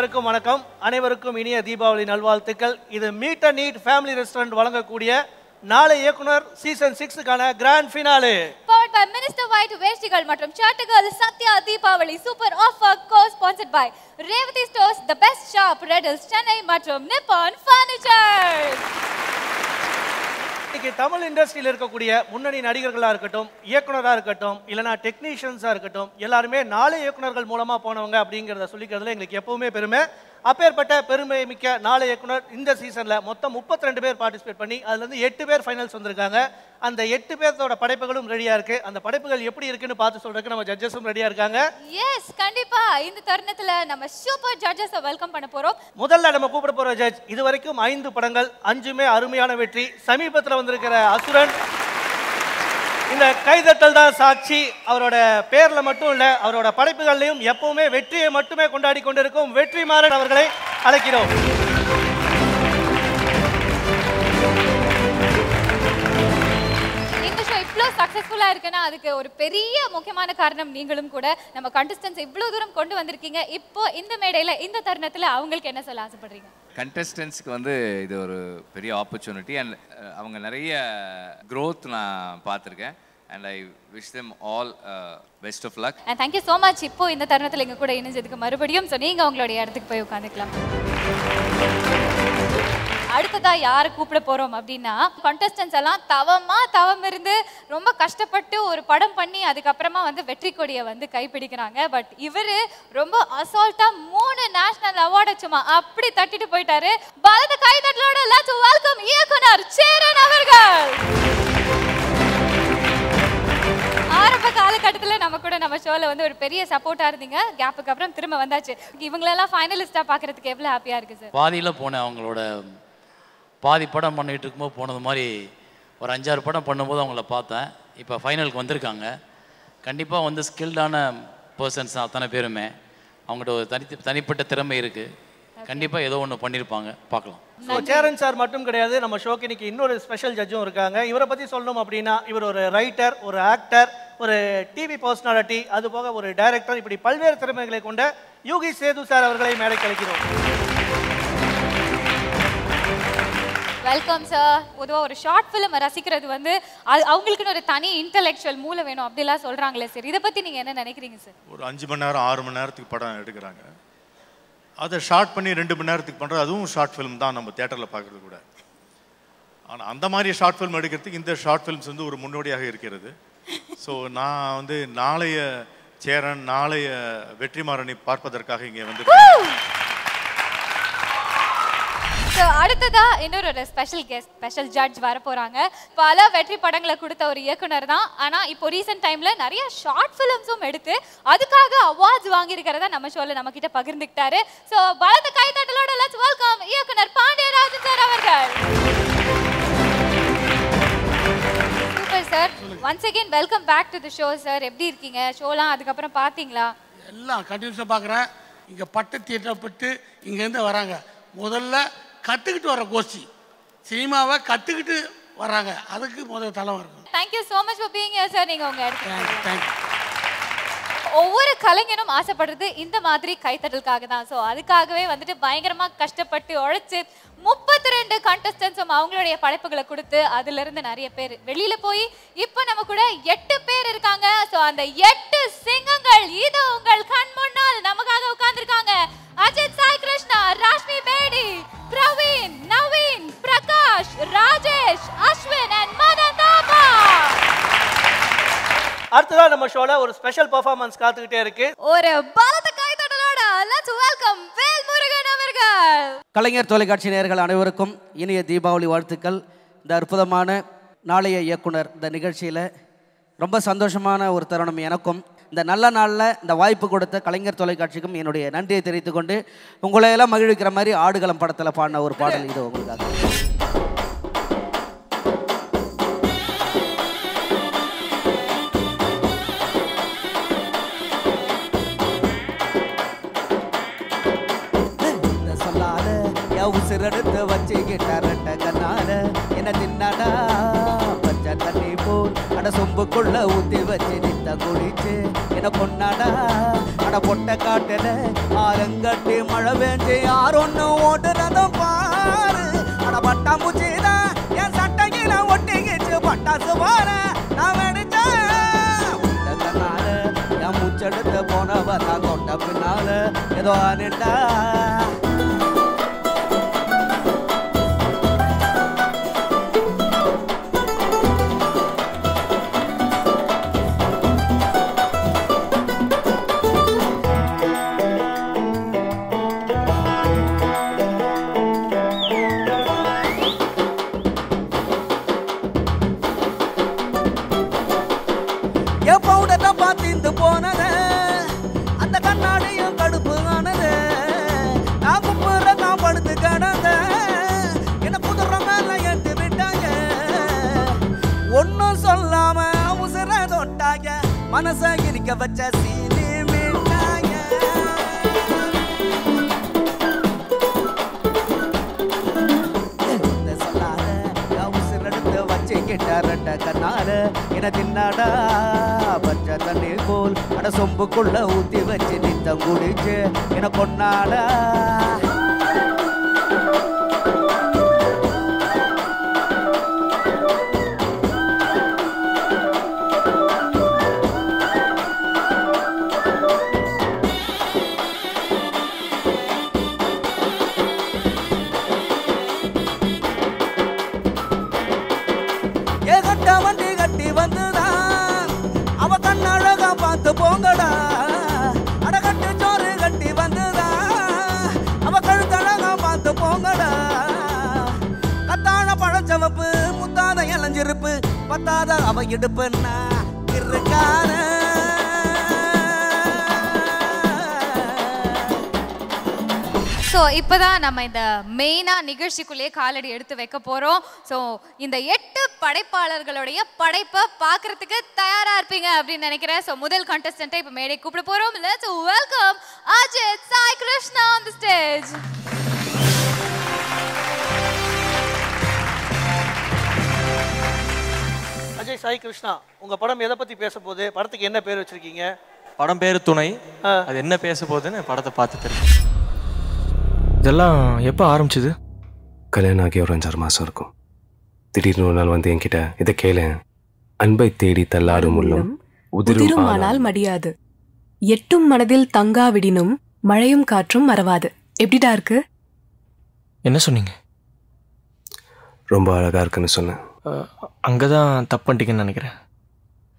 அனைவருக்கும் வணக்கம். அனைவருக்கும் இனிய தீபாவளி நல்வாழ்த்துக்கள். இது meet and eat family restaurant வழங்கக்கூடிய நாளை இயக்குனர் சீசன் 6க்கான grand finale. Powered by Minister White வேஷ்டிகள் மற்றும் ஷர்ட்டுகள் Sathya Deepavali super offer co-sponsored by Revathi stores, The Best Shop, Redills, Chennai மற்றும் நிப்பான் ஃபர்னிச்சர். இன்னைக்கு தமிழ் இண்டஸ்ட்ரியில் இருக்கக்கூடிய முன்னணி நடிகர்களாக இருக்கட்டும், இயக்குனராக இருக்கட்டும், இல்லைனா டெக்னீஷியன்ஸாக இருக்கட்டும், எல்லாருமே நாளை இயக்குனர்கள் மூலமாக போனவங்க அப்படிங்கிறத சொல்லிக்கிறதுல எங்களுக்கு எப்பவுமே பெருமை. அப்பேற்பட்ட பெருமை மிக்க நாளை இயக்குனர் இந்த சீசனில் மொத்தம் 32 பேர் பார்ட்டிசிபேட் பண்ணி அதுலேருந்து 8 பேர் ஃபைனல்ஸ் வந்திருக்காங்க. அந்த 8 பேர்த்தோட படைப்புகளும் ரெடியாக இருக்குது. அந்த படைப்புகள் எப்படி இருக்குன்னு பார்த்து சொல்கிறதுக்கு நம்ம ஜட்ஜஸும் ரெடியாக இருக்காங்க. எஸ், கண்டிப்பா இந்த தருணத்தில் நம்ம சூப்பர் ஜட்ஜஸை வெல்கம் பண்ண போகிறோம். முதல்ல நம்ம கூப்பிட போகிற ஜட்ஜ் இது வரைக்கும் 5 படங்கள், 5மே அருமையான வெற்றி. சமீபத்தில் வந்திருக்கிற அசுரன், இந்த கைதட்டல் தான் சாட்சி, அவரோட பேர்ல மட்டும் இல்ல அவரோட படைப்புகள்லையும் எப்பவுமே வெற்றியை மட்டுமே கொண்டாடி கொண்டிருக்கும் வெற்றிமாறன் அவர்களை அழைக்கிறோம். இந்த ஷோ இவ்வளோ சக்ஸஸ்ஃபுல்லாக இருக்குன்னா அதுக்கு ஒரு பெரிய முக்கியமான காரணம் நீங்களும் கூட. நம்ம கண்டஸ்டன்ஸ் இவ்வளோ தூரம் கொண்டு வந்திருக்கீங்க. இப்போ இந்த மேடையில் இந்த தருணத்தில் அவங்களுக்கு என்ன சொல்ல ஆசைப்படுறீங்க? கண்டஸ்டன்ஸ்க்கு வந்து இது ஒரு பெரிய ஆப்பர்ச்சுனிட்டி அண்ட் அவங்க நிறைய க்ரோத் நான் பார்த்துருக்கேன். And I wish them all best of luck. And thank you so much. இப்போ இந்த தருணத்தில் எங்கள் கூட இணைஞ்சதுக்கு மறுபடியும். ஸோ நீங்கள் உங்களுடைய இடத்துக்கு போய் உட்காந்துக்கலாம். அடுத்ததா யாரை கூப்பிட போறோம் அப்படின்னா, கண்டஸ்டன்ஸ் எல்லாம் தவம் இருந்து ரொம்ப கஷ்டப்பட்டு ஒரு படம் பண்ணி அதுக்கப்புறமா வந்து வெற்றி கொடியை வந்து கைப்பிடிக்கிறாங்க. பட் இவரு ரொம்ப அசால்ட்டா 3 நேஷனல் அவார்டை சும்மா அப்படி தட்டிட்டு போயிட்டாரு. பலத்த கைதட்டலோட லெட்ஸ் வெல்கம் இயக்குனர் சேரன் அவர்கள். ஆரம்ப காலகட்டத்தில் நம்ம கூட நம்ம ஷோவில் வந்து ஒரு பெரிய சப்போர்ட்டாக இருந்தீங்க. கேப்புக்கு அப்புறம் திரும்ப வந்தாச்சு. இவங்களெல்லாம் ஃபைனலிஸ்டாக பார்க்குறதுக்கு எவ்வளோ ஹாப்பியாக இருக்குது சார்? பாதியில் போனேன். அவங்களோட பாதி படம் பண்ணிகிட்டு இருக்கும்போது போனது மாதிரி ஒரு 5-6 படம் பண்ணும்போது அவங்கள பார்த்தேன். இப்போ ஃபைனலுக்கு வந்திருக்காங்க. கண்டிப்பாக வந்து ஸ்கில்டான பர்சன்ஸ் அத்தனை பேருமே. அவங்கள்ட்ட ஒரு தனிப்பட்ட திறமை இருக்குது. கண்டிப்பாக ஏதோ ஒன்று பண்ணியிருப்பாங்க, பார்க்கலாம். சேரன் சார் மட்டும் கிடையாது, நம்ம ஷோக்கு இன்னைக்கு இன்னொரு ஸ்பெஷல் ஜட்ஜும் இருக்காங்க. இவரை பற்றி சொல்லணும் அப்படின்னா, இவர் ஒரு ரைட்டர், ஒரு ஆக்டர், ஒரு டிவி பர்சனாலிட்டி, அது போக ஒரு டைரக்டர், இப்படி பல்வேறு திறமைகளை கொண்ட யூகி சேது சார் அவர்களை மேடைக்கு அழைக்கிறோம். Welcome sir. பொதுவாக ஒரு ஷார்ட் ஃபிலிம் ரசிக்கிறது வந்து அவங்களுக்குன்னு ஒரு தனி இன்டெலெக்சுவல் மூளை வேணும் அப்படிலாம் சொல்கிறாங்களே சார், இதை பற்றி நீங்கள் என்ன நினைக்கிறீங்க சார்? ஒரு 5 மணி நேரம் 6 மணி நேரத்துக்கு படம் எடுக்கிறாங்க. அதை ஷார்ட் பண்ணி 2 மணி நேரத்துக்கு பண்ணுறது, அதுவும் ஷார்ட் ஃபிலிம் தான் நம்ம தேட்டரில் பார்க்குறது கூட. ஆனால் அந்த மாதிரி ஷார்ட் ஃபிலிம் எடுக்கிறதுக்கு இந்த ஷார்ட் ஃபிலிம்ஸ் வந்து ஒரு முன்னோடியாக இருக்கிறது. ஸோ நான் வந்து நாளைய சேரன், நாளைய வெற்றிமாறனை பார்ப்பதற்காக இங்கே வந்து. அடுத்ததா இன்னொரு ஸ்பெஷல் கெஸ்ட், ஸ்பெஷல் ஜட்ஜ் வர போறாங்க. பல வெற்றி படங்களை கொடுத்த ஒரு இயக்குனர் தான். ஆனா இப்போ ரீசெண்ட் டைம்ல நிறைய ஷார்ட் ஃபிலிம்ஸும் எடுத்து அதுக்காக அவார்ட்ஸ் வாங்கியிருக்கிறத நம்ம ஷோல நம்ம கிட்ட பகிர்ந்துக்கிட்டாரு. ஸோ பலத்த கைத்தட்டலோட லெட்ஸ் வெல்கம் இயக்குனர் பாண்டியராஜன் சார் அவர்கள். Super sir. Once again welcome back to the show sir. எப்படி இருக்கீங்க? ஷோலாம் அதுக்கப்புறம் பார்த்தீங்களா? எல்லாம் கண்டினியூஸாக பார்க்குறேன். இங்கே பட்டு தியேட்டர் பட்டு இங்கேருந்து வராங்க. முதல்ல கற்றுக்கிட்டு வர கோஷ்டி, சினிமாவை கற்றுக்கிட்டு வராங்க. அதுக்கு முதல் தளம் இருக்கும். Thank you so much for being here sir. நீங்கள் உங்கள் இடத்துக்கு தேங்க்யூ. ஒவ்வொரு கலைஞனும் ஆசைப்படுறது இந்த மாதிரி கைத்தட்டலுக்காக தான். ஸோ அதுக்காகவே வந்துட்டு பயங்கரமாக கஷ்டப்பட்டு உழைச்சி 32 கண்டஸ்டன்ஸும் அவங்களுடைய படைப்புகளை கொடுத்து அதிலிருந்து நிறைய பேர் வெளியில் போய் இப்போ நம்ம கூட 8 பேர் இருக்காங்க. ஸோ அந்த 8 சிங்கங்கள் இது உங்கள் கண் முன்னால் நமக்காக உட்கார்ந்துருக்காங்க. அஜித், சாய் கிருஷ்ணா, ராஷ்மி பேடி, பிரவீன், நவீன், பிரகாஷ், ராஜேஷ், அஸ்வின் and மதன் தாபா. அடுத்ததா நம்ம ஷோல ஒரு ஸ்பெஷல் பெர்ஃபார்மன்ஸ் காத்துக்கிட்டே இருக்கு. ஒரு பலத்த கைத்தட்டலோட லெட்ஸ் வெல்கம் வேல்முருகன் அவர்கள். கலைஞர் தொலைக்காட்சி நேயர்கள் அனைவருக்கும் இனிய தீபாவளி வாழ்த்துக்கள். இந்த அற்புதமான நாளைய இயக்குனர் இந்த நிகழ்ச்சியில் ரொம்ப சந்தோஷமான ஒரு தருணம் எனக்கும். இந்த நல்ல நாளில் இந்த வாய்ப்பு கொடுத்த கலைஞர் தொலைக்காட்சிக்கும் என்னுடைய நன்றியை தெரிவித்துக் கொண்டு, உங்களையெல்லாம் மகிழ்விக்கிற மாதிரி ஆடுகளம் படத்தில் பாடின ஒரு பாடல் இது உங்களுக்காக. உசிரெடுத்து வச்சுக்கிட்ட கண்ணால என்ன தின்னாடா பச்சை தண்ணி போல் அட சொம்புக்குள்ள ஊத்தி வச்சு நித்த குடிச்சு என்ன பொண்ணாடா அட பொட்ட காட்டுல ஆரங்கட்டி மழை பெஞ்சு யாரொன்னு ஓட்டுறதும் பாரு. அட பட்டாம்பூச்சிதான் என் சட்டையில ஒட்டிக்கிச்சு பட்டாசு பாரு நான் வெடிச்சேன். உண்ட கண்ணால என் மூச்செடுத்து போனவ நான் தொட்ட பின்னால ஏதோ நின்றா. போனது அந்த கண்ணாடியும் கடுப்பு ஆனது. நான் குப்புற நான் படுத்து கிடந்த என்ன குதிரை மேல ஏற்றி விட்டாங்க. ஒன்னும் சொல்லாம உசுர தொட்டாங்க மனச இனிக்க வச்ச சீனி மிட்டாங்க. சொல்லாத உசுரெடுத்து வச்சுக்கிட்ட ரெட்ட கண்ணால என தின்னாடா பச்சை தண்ணீர் போல் அட சொம்புக்குள்ள ஊத்தி வச்சு நித்தம் குடிச்சு என கொண்டாடா. வண்டி கட்டி வந்துதான் அவ கண்ணழகா பார்த்து போங்கடா. அடகட்டு சோறு கட்டி வந்துதான் அவ கழுத்தழகா பார்த்து போங்கடா. கத்தாழ பழச்சவப்பு முத்தாத இளஞ்சிருப்பு பத்தாத அவ இடுப்புன்னா இருக்கான. ஸோ இப்போ தான் நம்ம இந்த மெயினாக நிகழ்ச்சிக்குள்ளேயே காலடி எடுத்து வைக்க போகிறோம். ஸோ இந்த 8 படைப்பாளர்களுடைய படைப்பை பார்க்குறதுக்கு தயாராக இருப்பீங்க அப்படின்னு நினைக்கிறேன். ஸோ முதல் கண்டஸ்டண்ட்டை இப்போ மேடை கூப்பிட போகிறோம். Let's welcome Ajith Sai Krishna on the stage. Ajay Sai Krishna, உங்கள் படம் எதை பற்றி பேச போகுது? படத்துக்கு என்ன பேர் வச்சுருக்கீங்க? படம் பேர் துணை. அது என்ன பேச போகுதுன்னு படத்தை பார்த்து தெரியும். இதெல்லாம் எப்போ ஆரம்பிச்சுது? கல்யாணம் ஆகி ஒரு 5-6 மாதம் இருக்கும். திடீர்னு ஒரு நாள் வந்து என்கிட்ட இதை கேளு, அன்பை தேடி தள்ளாடும் உள்ளம் உதிருமானால் மடியாது, எட்டும் மனதில் தங்காவிடினும் மழையும் காற்றும் மறவாது. எப்படிடா இருக்கு? என்ன சொன்னீங்க? ரொம்ப அழகா இருக்குன்னு சொன்னேன். அங்கே தான் தப்பு பண்ணிட்டீங்கன்னு நினைக்கிறேன்.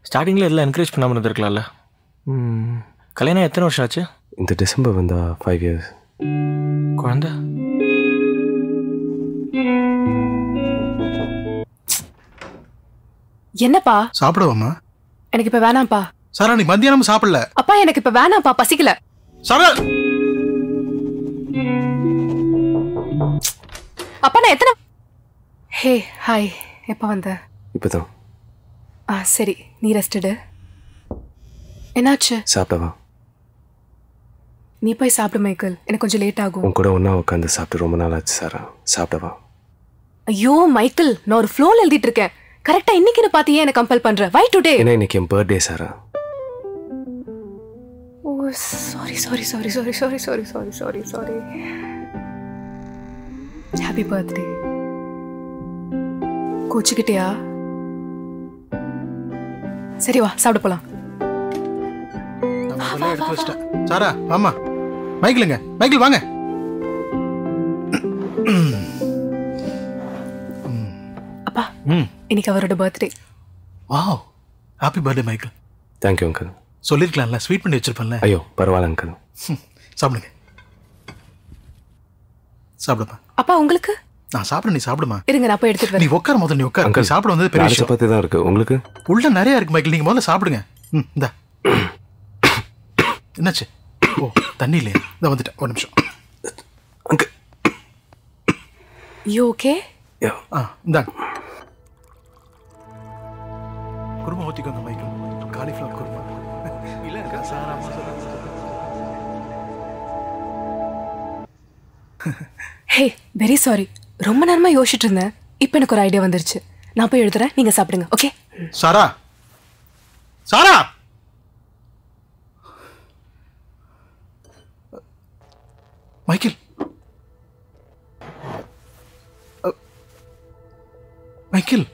ஸ்டார்டிங்கில் எல்லாம் என்கரேஜ் பண்ணாமல் இருந்திருக்கலாம்ல. கல்யாணம் எத்தனை வருஷம் ஆச்சு? இந்த டிசம்பர் வந்தா 5 years. குழந்தை? என்னப்பா சாப்பிடுவாமா? எனக்கு இப்ப வேணாம்ப்பா. சாரா நீ மத்தியானம் சாப்பிடல. அப்பா எனக்கு இப்ப வேணாம்ப்பா, பசிக்கல. சாரா அப்பா நான் எத்தனை... ஹே ஹாய், எப்ப வந்த? இப்பதான். சரி, நீ ரெஸ்டடு. என்னாச்சு? சாப்பிடவா? நீ போய் சாப்பிடு மைக்கேல், எனக்கு கொஞ்சம் லேட் ஆகும். உன் கூட ஒன்றா உட்காந்து சாப்பிட்டு ரொம்ப நாள் ஆச்சு சாரா. சாப்பிடவா? ஐயோ மைக்கேல், நான் ஒரு ஃப்ளோல எழுதிட்டு இருக்கேன். கரெக்டா இன்னைக்குன்னு பார்த்து ஏன் என்ன கம்பல் பண்ற? Why today. ஏன்னா இன்னைக்கு என் பர்த்டே சாரா. Oh sorry sorry sorry sorry sorry sorry sorry sorry sorry. Happy birthday. கோச்சுக்கிட்டியா? சரி வா சாப்பிட போலாம். எடுத்து வச்சிட்டேன். சாரா வாமா. மைக்கிளுங்க, மைக்கிள் வாங்க. அப்பா இன்னைக்கு அவரோட birthday. Wow, happy birthday Michael. Thank you uncle. சொல்லிருக்கலாம்ல, ஸ்வீட் பண்ணி வச்சிருப்பேன்ல. ஐயோ பரவாயில்ல அங்கிள். சாப்பிடுங்க. சாப்பிடுப்பா. அப்பா உங்களுக்கு? நான் சாப்பிட, நீ சாப்பிடுமா. இருங்க நான் போய் எடுத்துட்டு வரேன். நீ உட்கார் முதல்ல, நீ உட்கார். நீ சாப்பிட வந்தது பெரிய விஷயம். சப்பாத்தி தான் இருக்கு உங்களுக்கு. உள்ள நிறைய இருக்கு மைக்கிள், நீங்க முதல்ல சாப்பிடுங்க. இந்தா. என்னாச்சு? ஓ தண்ணி இல்லையா? இதை வந்துட்டேன், ஒரு நிமிஷம். You okay? இந்தாங்க. குருமா ஊற்றிக்கோங்க மைக்கிள். காலிஃப்ளவர் குருமா. இல்லை சாரா. ஹே வெரி சாரி, ரொம்ப நேரமா யோசிச்சுட்டு இருந்தேன். இப்போ எனக்கு ஒரு ஐடியா வந்துருச்சு. நான் போய் எழுதுறேன், நீங்க சாப்பிடுங்க. ஓகே சாரா? Sara Michael Michael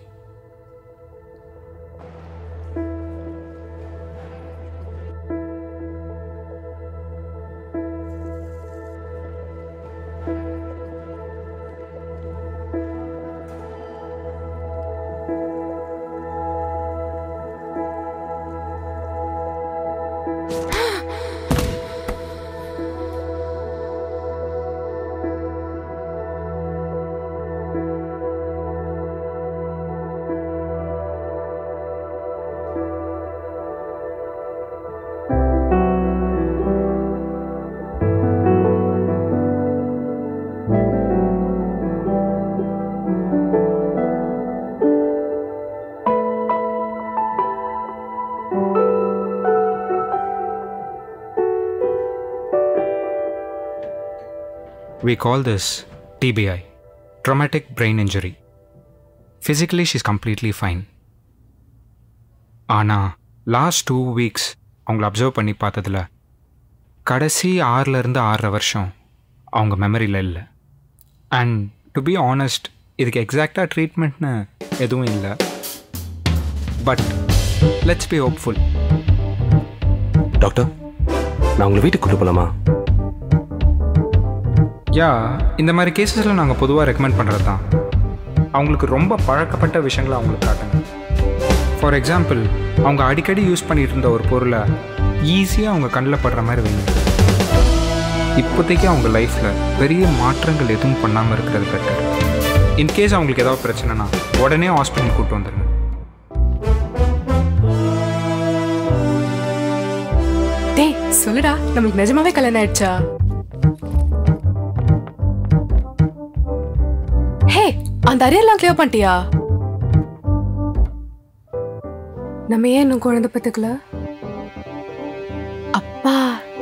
We call this TBI, traumatic brain injury. Physically, she's completely fine. ஆனால் லாஸ்ட் 2 weeks அவங்கள அப்சர்வ் பண்ணி பார்த்ததில் கடைசி 6லேருந்து 6.5 வருஷம் அவங்க மெமரியில் இல்லை. அண்ட் டு பி ஆனஸ்ட், இதுக்கு எக்ஸாக்டாக ட்ரீட்மெண்ட்னு எதுவும் இல்லை. But let's be hopeful. Doctor, நான் உங்களை வீட்டுக்கு கூட்டு போகலாமா? யா, இந்த மாதிரி கேஸஸில் நாங்கள் பொதுவாக ரெக்கமெண்ட் பண்ணுறது தான். அவங்களுக்கு ரொம்ப பழக்கப்பட்ட விஷயங்களை அவங்களுக்கு காட்டுங்க. ஃபார் எக்ஸாம்பிள், அவங்க அடிக்கடி யூஸ் பண்ணிகிட்டு இருந்த ஒரு பொருளை ஈஸியாக அவங்க கண்ணில் படுற மாதிரி வைங்க. இப்போதைக்கு அவங்க லைஃப்பில் பெரிய மாற்றங்கள் எதுவும் பண்ணாமல் இருக்கிறது பெட்டர். இன்கேஸ் அவங்களுக்கு ஏதாவது பிரச்சனைனா உடனே ஹாஸ்பிட்டல் கூப்பிட்டு வந்துடுங்க. டேய் சொல்லுடா, நமக்கு நிஜமாவே கல்யாணம் ஆயிடுச்சா? ஹே, அந்த அரியர்லாம் கிளியர் பண்ணிட்டியா? நம்ம ஏன் இன்னும் குழந்தை பத்துக்கல? அப்பா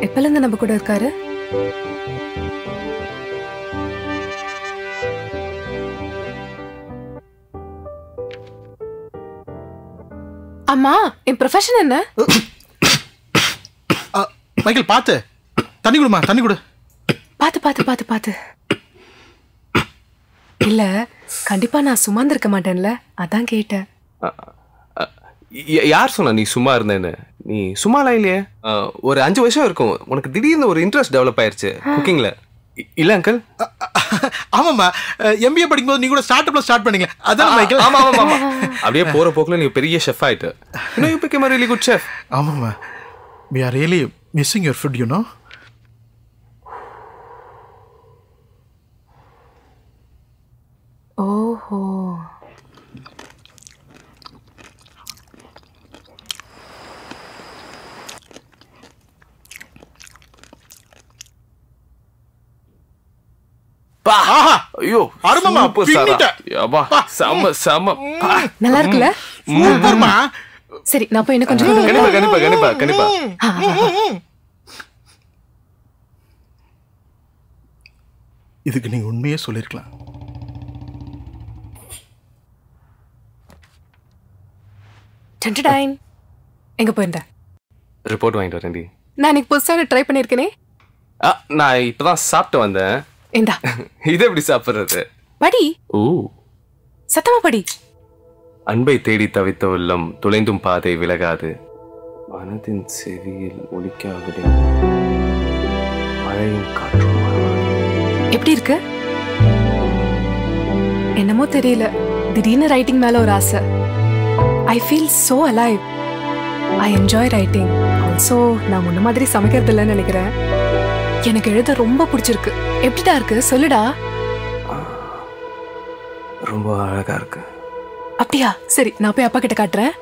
எப்பல இருந்து நம்ம கூட இருக்காரு? அம்மா, என் ப்ரொஃபஷன் என்ன? மைக்கேல் பாத்து தண்ணி குடுமா, தண்ணி குடு. பாத்து பாத்து பாத்து பாத்து. இல்ல, கண்டிப்பா நான் சும்மா இருக்க மாட்டேன்ல, அதான் கேட்டேன். யார் சொன்னா நீ சும்மா இருந்தேன்னு? நீ சும்மாலாம் இல்லையே. ஒரு 5 வருஷம் இருக்கும் உனக்கு திடீர்னு ஒரு இன்ட்ரெஸ்ட் டெவலப் ஆயிருச்சு குக்கிங்ல. இல்ல அங்கிள்? ஆமாம்மா, எம்பிஏ படிக்கும்போது நீ கூட ஸ்டார்ட்அப்ல ஸ்டார்ட் பண்ணீங்க, அதான் மைக்கேல்? ஆமா ஆமா ஆமா. அப்படியே போற போக்குல நீ பெரிய ஷெஃப் ஆயிட்ட. You became a really good chef. ஆமாம்மா, we are really missing your food, you know. ஓஹோ, ஐயோ அருமாமா, பின்னிட்ட. யப்பா செம செம. நல்லா இருக்குல்ல? சூப்பர்மா. சரி, நான் போய் இன்னும் கொஞ்சம் கண்டிப்பா கண்டிப்பா கண்டிப்பா கண்டிப்பா. இதுக்கு நீங்க உண்மையே சொல்லிருக்கலாம். டன்டடைன். எங்க போயிருந்த? ரிப்போர்ட் வாங்கிட்டு வரேன்டி. நான் இன்னைக்கு புதுசாக ட்ரை பண்ணியிருக்கேனே. நான் இப்பதான் சாப்பிட்டு வந்தேன். இந்தா. இது எப்படி சாப்பிடுறது? படி. ஓ, சத்தமா படி. அன்பை தேடி தவித்த உள்ளம் துளைந்தும் பாதை விலகாது, மனதின் செவியில் ஒலிக்காகுதே மழையின் காற்றும். எப்படி இருக்கு? என்னமோ தெரியல, திடீர்னு ரைட்டிங் மேல ஒரு ஆசை. I feel so alive. I enjoy writing. Also நான் முன்ன மாதிரி சமைக்கிறது இல்லைன்னு நினைக்கிறேன். எனக்கு எழுத ரொம்ப பிடிச்சிருக்கு. எப்படிடா இருக்கு சொல்லுடா. ரொம்ப அழகா இருக்கு. அப்படியா? சரி, நான் போய் அப்பா கிட்ட காட்டுறேன்.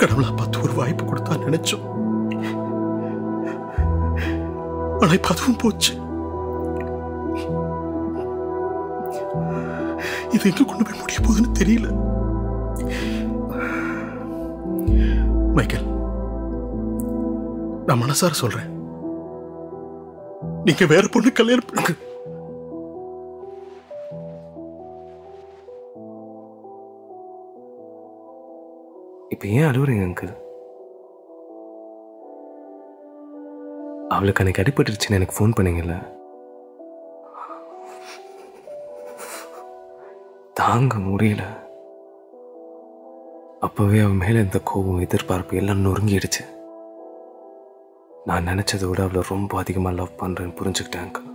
கடவுளை பார்த்து ஒரு வாய்ப்பு கொடுத்தா நினைச்சோம், ஆனா இப்ப அதுவும் போச்சு. இது எங்க கொண்டு போய் முடிய போகுதுன்னு தெரியல. மைக்கேல், நான் மனசார சொல்றேன், நீங்க வேற பொண்ணு கல்யாணம் பண்ணுங்க. இப்போ ஏன் அழுவுறீங்க அங்கிள்? அவளுக்கு அன்னைக்கு அடிபட்டுருச்சுன்னு எனக்கு ஃபோன் பண்ணீங்கல்ல, தாங்க முடியல. அப்பவே அவன் மேல இந்த கோபம், எதிர்பார்ப்பு எல்லாம் நொறுங்கிடுச்சு. நான் நினைச்சதை விட அவளை ரொம்ப அதிகமா லவ் பண்றேன்னு புரிஞ்சுக்கிட்டேன் அங்கிள்.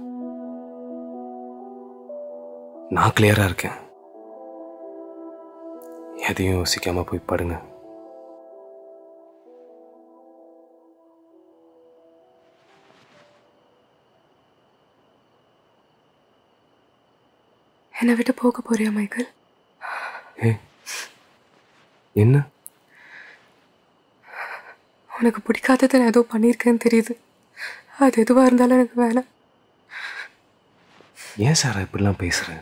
நான் கிளியரா இருக்கேன். எதையும் யோசிக்காம போய் படுங்க. என்னை விட்டு போக போறியா மைக்கேல்? என்ன? உனக்கு பிடிக்காததை நான் ஏதோ பண்ணியிருக்கேன்னு தெரியுது. அது எதுவாக இருந்தாலும் எனக்கு வேணாம். ஏன் சார் இப்படிலாம் பேசுறேன்?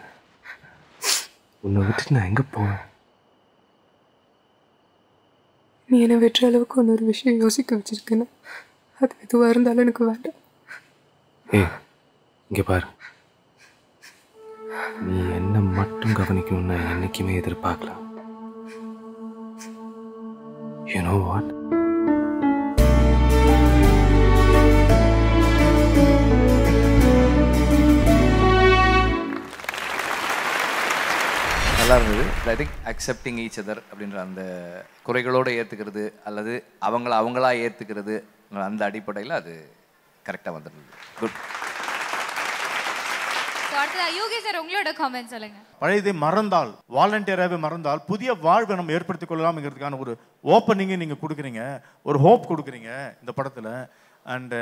உன்னை விட்டுட்டு நான் எங்கே போவேன்? நீ என்னை வெற்ற அளவுக்கு இன்னொரு விஷயம் யோசிக்க வச்சிருக்கேன்னு, அது எதுவாக இருந்தாலும் எனக்கு வேண்டாம். இங்கே பாரு, நீ என்ன மட்டும் கவனிக்கணும்னு நான் என்னைக்குமே எதிர்பார்க்கல. You know what? நல்லா இருந்தது. I think accepting each other அப்படின்ற அந்த குறைகளோடு ஏற்றுக்கிறது அல்லது அவங்களா ஏற்றுக்கிறது அந்த அடிப்படையில் அது கரெக்டாக வந்துருந்தது. குட். யோகி சார், உங்களோட காமெண்ட் சொல்லுங்க. பழையதை மறந்தால், வாலண்டியராகவே மறந்தால் புதிய வாழ்வை நம்ம ஏற்படுத்திக் கொள்ளலாம்ங்கிறதுக்கான ஒரு ஓப்பனிங்கை நீங்கள் கொடுக்குறீங்க, ஒரு ஹோப் கொடுக்குறீங்க இந்த படத்தில். அண்டு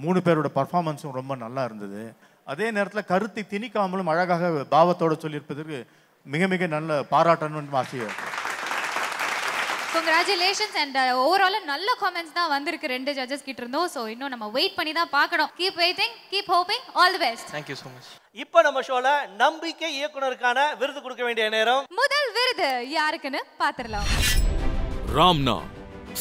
3 பேரோட பர்ஃபார்மன்ஸும் ரொம்ப நல்லா இருந்தது. அதே நேரத்தில் கருத்தை திணிக்காமலும் அழகாக பாவத்தோடு சொல்லியிருப்பதற்கு மிக மிக நல்ல பாராட்டணும்னு ஆசையாக இருக்கு. Congratulations and overall நல்ல comments தான் வந்திருக்கு 2 judges கிட்ட இருந்தோம். சோ இன்னும் நம்ம வெயிட் பண்ணி தான் பார்க்கணும். Keep waiting, keep hoping, all the best. Thank you so much. இப்போ நம்ம ஷோல நம்பிக்கை இயக்குனருக்கான விருது கொடுக்க வேண்டிய நேரம். முதல் விருது யாருக்குன்னு பாத்துறலாம். ராம்னா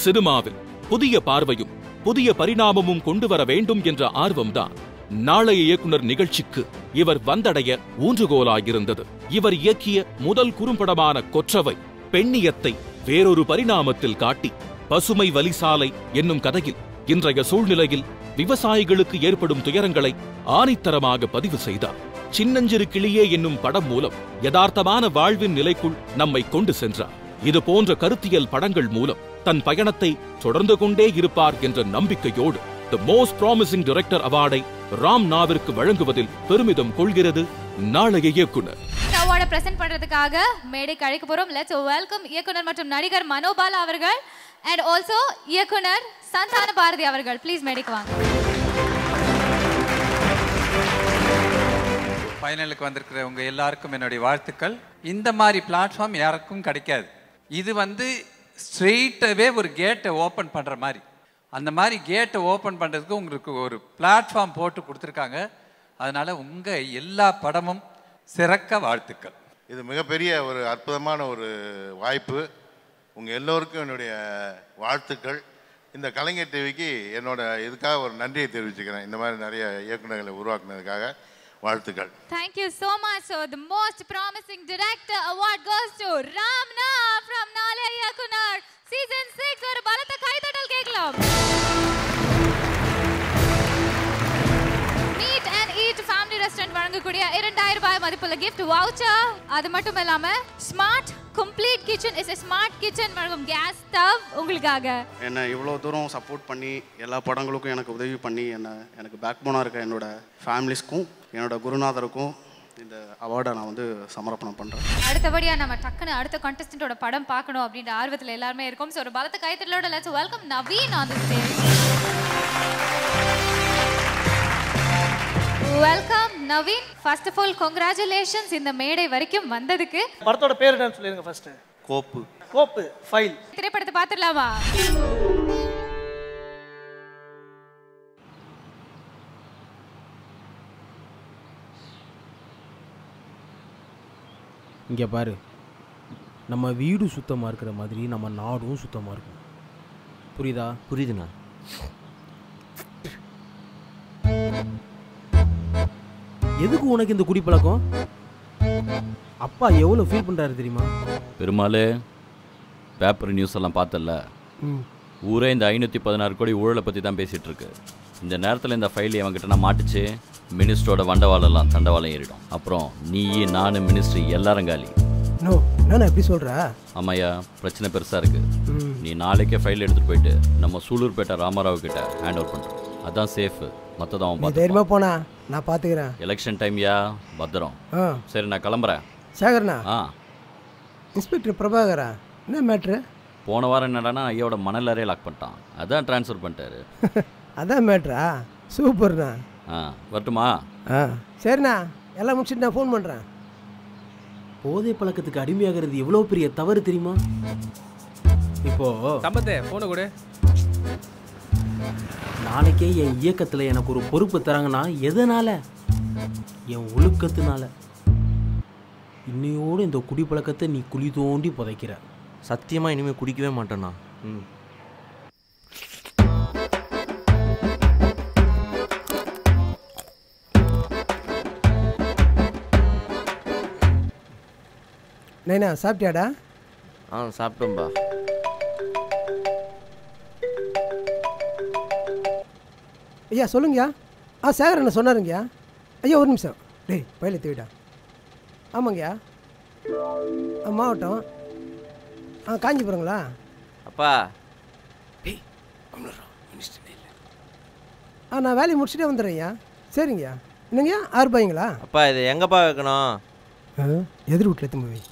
சினிமாவில் புதிய பார்வையும் புதிய பரிணாமமும் கொண்டு வர வேண்டும் என்ற ஆர்வம்தான் நாளைய இயக்குனர் நிகழ்ச்சிக்கு இவர் வந்தடைய ஊன்றுகோலாயிருந்தது. இவர் இயக்கிய முதல் குறும்படமான கொற்றவை பெண்ணியத்தை வேறொரு பரிணாமத்தில் காட்டி பசுமை வலிசாலை என்னும் கதையில் இன்றைய சூழ்நிலையில் விவசாயிகளுக்கு ஏற்படும் துயரங்களை ஆணித்தரமாக பதிவு செய்தார். சின்னஞ்சிறு கிளியே என்னும் படம் மூலம் யதார்த்தமான வாழ்வின் நிலைக்குள் நம்மை கொண்டு சென்றார். இது போன்ற கருத்தியல் படங்கள் மூலம் தன் பயணத்தை தொடர்ந்து கொண்டே இருப்பார் என்ற நம்பிக்கையோடு தி மோஸ்ட் ப்ராமிசிங் டைரக்டர் அவார்டை ராம்னாவிற்கு வழங்குவதில் பெருமிதம் கொள்கிறது நாளைய இயக்குனர். அவார்டை பிரசன்ட் பண்றதுக்காக மேடைக்கு அழைக்க போறோம். லெட்ஸ் வெல்கம் இயக்குனர் மற்றும் நடிகர் மனோபாலா அவர்கள் and also இயக்குனர் சந்தான பாரதி அவர்கள். ப்ளீஸ் மேடைக்கு வாங்க. ஃபைனலுக்கு வந்திருக்கிற உங்க எல்லாருக்கும் என்னுடைய வாழ்த்துக்கள். இந்த மாதிரி பிளாட்ஃபார்ம் யாருக்கும் கிடைக்காது. இது ஸ்ட்ரெயிட்டாகவே ஒரு கேட்டை ஓப்பன் பண்ணுற மாதிரி, அந்த மாதிரி கேட்டை ஓப்பன் பண்ணுறதுக்கு உங்களுக்கு ஒரு பிளாட்ஃபார்ம் போட்டு கொடுத்துருக்காங்க. அதனால் உங்கள் எல்லா படமும் சிறக்க வாழ்த்துக்கள். இது மிகப்பெரிய ஒரு அற்புதமான ஒரு வாய்ப்பு. உங்கள் எல்லோருக்கும் என்னுடைய வாழ்த்துக்கள். இந்த கலைஞர் டிவிக்கு என்னோட இதுக்காக ஒரு நன்றியை தெரிவிச்சுக்கிறேன். இந்த மாதிரி நிறைய இயக்குநர்களை உருவாக்குனதுக்காக வாழ்த்துக்கள். Thank you so much. So the most promising director award goes to Ramna from Nale Iyakunar season 6. ஒரு பலத்த கைதட்டல் கேட்கலாம். Meet and Eat Family Restaurant வழங்கக்கூடிய 2000 ரூபாய் மதிப்புள்ள gift voucher. அது மட்டும் இல்லாம Smart Complete Kitchen is a smart kitchen வழங்கும் gas stove உங்களுக்காக. என்ன இவ்வளோ தூரம் சப்போர்ட் பண்ணி எல்லா படங்களுக்கும் எனக்கு உதவி பண்ணி எனக்கு பேக் போனாக இருக்க என்னோட ஃபேமிலிஸ்க்கும் என்னோட குருநாதருக்கும் இந்த அவார்டை நான் சமர்ப்பணம் பண்ணுறேன். அடுத்தபடியாக நம்ம டக்குன்னு அடுத்த கான்டெஸ்டன்ட்டோட படம் பார்க்கணும் அப்படின்ற ஆர்வத்தில் எல்லாருமே இருக்கும். ஸோ ஒரு பலத்த கைத்தட்டலோட let's welcome Naveen on the stage. Welcome Naveen. First of all congratulations இந்த மேடை வரைக்கும் வந்ததுக்கு. படத்தோட பேர் என்னன்னு சொல்லுங்க ஃபர்ஸ்ட். கோப்பு ஃபைல். திரைப்படத்தை பார்த்துடலாமா? இங்கே பாரு, நம்ம வீடு சுத்தமாக இருக்கிற மாதிரி நம்ம நாடும் சுத்தமாக இருக்கும். புரியுதா? புரியுதுண்ணா. எதுக்கு உனக்கு இந்த குடிப்பழக்கம்? அப்பா எவ்வளோ ஃபீல் பண்ணுறாரு தெரியுமா? பெருமாளே, பேப்பர் நியூஸ் எல்லாம் பார்த்தல, ஊரே இந்த 516 கோடி ஊழலை பற்றி தான் பேசிகிட்டு இருக்கு. இந்த நேரத்தில் இந்த ஃபைல் அவங்ககிட்ட மாட்டுச்சு, மினிஸ்டரோட வண்டவாளெல்லாம் தண்டவாளம் ஏறிடும். அப்புறம் நீ நானு மினிஸ்ட்ரி எல்லாரும் காலி. நோ நான் எப்படி சொல்கிற? ஆமாய்யா, பிரச்சனை பெருசாக இருக்குது. நீ நாளைக்கே ஃபைல் எடுத்துகிட்டு போயிட்டு நம்ம சூலூர்பேட்டை ராமாராவ் கிட்ட ஹேண்ட் ஓவர் பண்ணுறோம். அதான் சேஃபு. மற்றதான் அவன் பார்த்து தைரியமாக போனா நான் பார்த்துக்கிறேன். எலெக்ஷன் டைம்யா, பத்திரம். சரி, நான் கிளம்புறேன். சேகர்ண்ணா. இன்ஸ்பெக்டர் பிரபாகரா, என்ன மேட்ரு? போன வாரம் என்னடானா ஐயோட மணல் அறையை லாக் பண்ணிட்டான். அதான் ட்ரான்ஸ்ஃபர் பண்ணிட்டாரு. அதான் மேட்ரா? சூப்பர்ண்ணா. வரட்டுமா? சரிண்ணா, எல்லாம் முடிச்சுட்டு நான் ஃபோன் பண்ணுறேன். போதை பழக்கத்துக்கு அடிமையாகிறது எவ்வளோ பெரிய தவறு தெரியுமா? இப்போ சம்பத்தே ஃபோனை கொடு. நாளைக்கே என் இயக்கத்தில் எனக்கு ஒரு பொறுப்பு தராங்கன்னா எதனால? என் ஒழுக்கத்தினால. இன்னையோடு இந்த குடிப்பழக்கத்தை நீ குழி தோண்டி புதைக்கிற. சத்தியமாக இனிமேல் குடிக்கவே மாட்டேண்ணா. நைனா சாப்பிட்டியாடா? சாப்பிட்டோம்பா. ஐயா சொல்லுங்கய்யா. சேகர் என்ன சொன்னாருங்கய்யா. ஐயா ஒரு நிமிஷம். டேய் பயில தேவிடா. ஆமாங்கய்யா. மாவட்டம் காஞ்சிபுரங்களா? அப்பா டேய் நான் வேலையை முடிச்சுட்டே வந்துடுறேன்யா. சரிங்கய்யா. என்னங்கய்யா 6 ரூபாய்ங்களா? அப்பா இது எங்கப்பா வைக்கணும்? எதிர் வீட்டில் எத்தனை போய்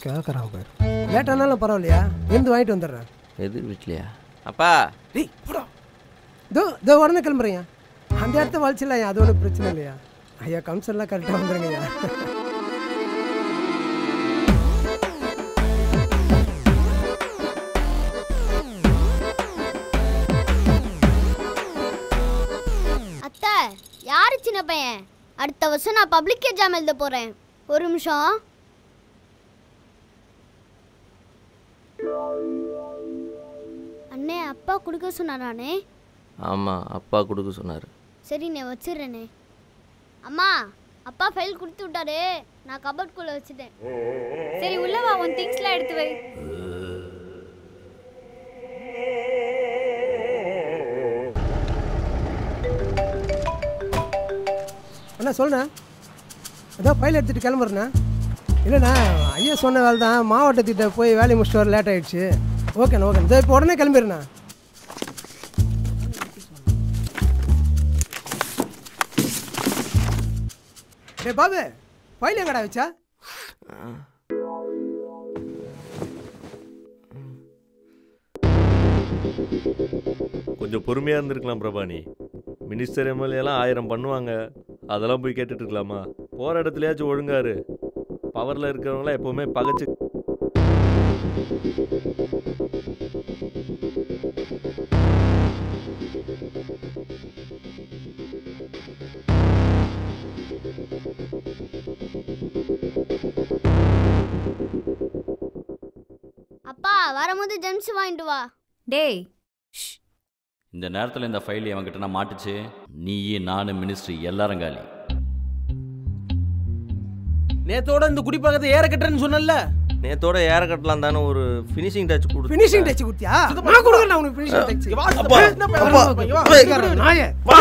கேட்குறான் பாரு. லேட்டானாலும் பரவாயில்லையா, இருந்து வாங்கிட்டு வந்துடுறேன். எதிர் வீட்லையா? அப்பா டேய் போடா. இதோ உடனே கிளம்புறேங்க. அந்த இடத்த வலிச்சிடலாம், அது ஒன்றும் பிரச்சனை இல்லையா. ஐயா கம்சன்லாம் கரெக்டாக வந்துடுங்கய்யா. அத்தை, யாரு சின்ன பையன்? அடுத்த வருஷம் நான் பப்ளிக் எக்ஸாம் எழுத போகிறேன். ஒரு நிமிஷம். அண்ணே, அப்பா கொடுக்க சொன்னாரானே? ஆமாம், அப்பா கொடுக்க சொன்னார். சரி, நான் வச்சிடுறேனே. அம்மா, அப்பா ஃபைல் கொடுத்து விட்டாரு, நான் கபோர்ட்குள்ளே வச்சுட்டேன். சரி உள்ள வா, உன் திங்ஸ்லாம் எடுத்து வை. அண்ணா சொல்லுண்ணா. அதான் ஃபைல் எடுத்துகிட்டு கிளம்புறேண்ணா. இல்லைண்ணா, ஐயா சொன்ன வேலை தான். மாவட்டத்திட்ட போய் வேலையை முடிச்சுட்டு வர லேட் ஆகிடுச்சு. ஓகேண்ணா ஓகேண்ணா. இதோ இப்போ உடனே கிளம்பிடுண்ணா. டேய் பாபு, ஃபைல் எங்கடா வச்சா? கொஞ்சம் பொறுமையாக இருந்திருக்கலாம் பிரபானி. மினிஸ்டர் எம்எல்ஏலாம் 1000 பண்ணுவாங்க, அதெல்லாம் போய் கேட்டுட்டு இருக்கலாமா? போகிற இடத்துலையாச்சும் ஒழுங்காரு. பவரில் இருக்கிறவங்களாம் எப்போவுமே பகைச்சு. அப்பா வரும்போது ஜெம்ஸ் வாங்கிட்டு வா. டேய், இந்த நேரத்தில் இந்த ஃபைல் அவங்ககிட்ட மாட்டுச்சு, நீ நானு மினிஸ்ட்ரி எல்லாரும் காலி. நேத்தோட இந்த குடிப்பழக்கத்தை ஏற கட்டுறேன்னு சொன்னல. நேத்தோட ஏற கட்டலாம் தானே ஒரு ஃபினிஷிங் டச் கொடு. ஃபினிஷிங் டச் கொடுத்தியா? நான் கொடுக்கறேன் உனக்கு ஃபினிஷிங் டச். நாயே வா.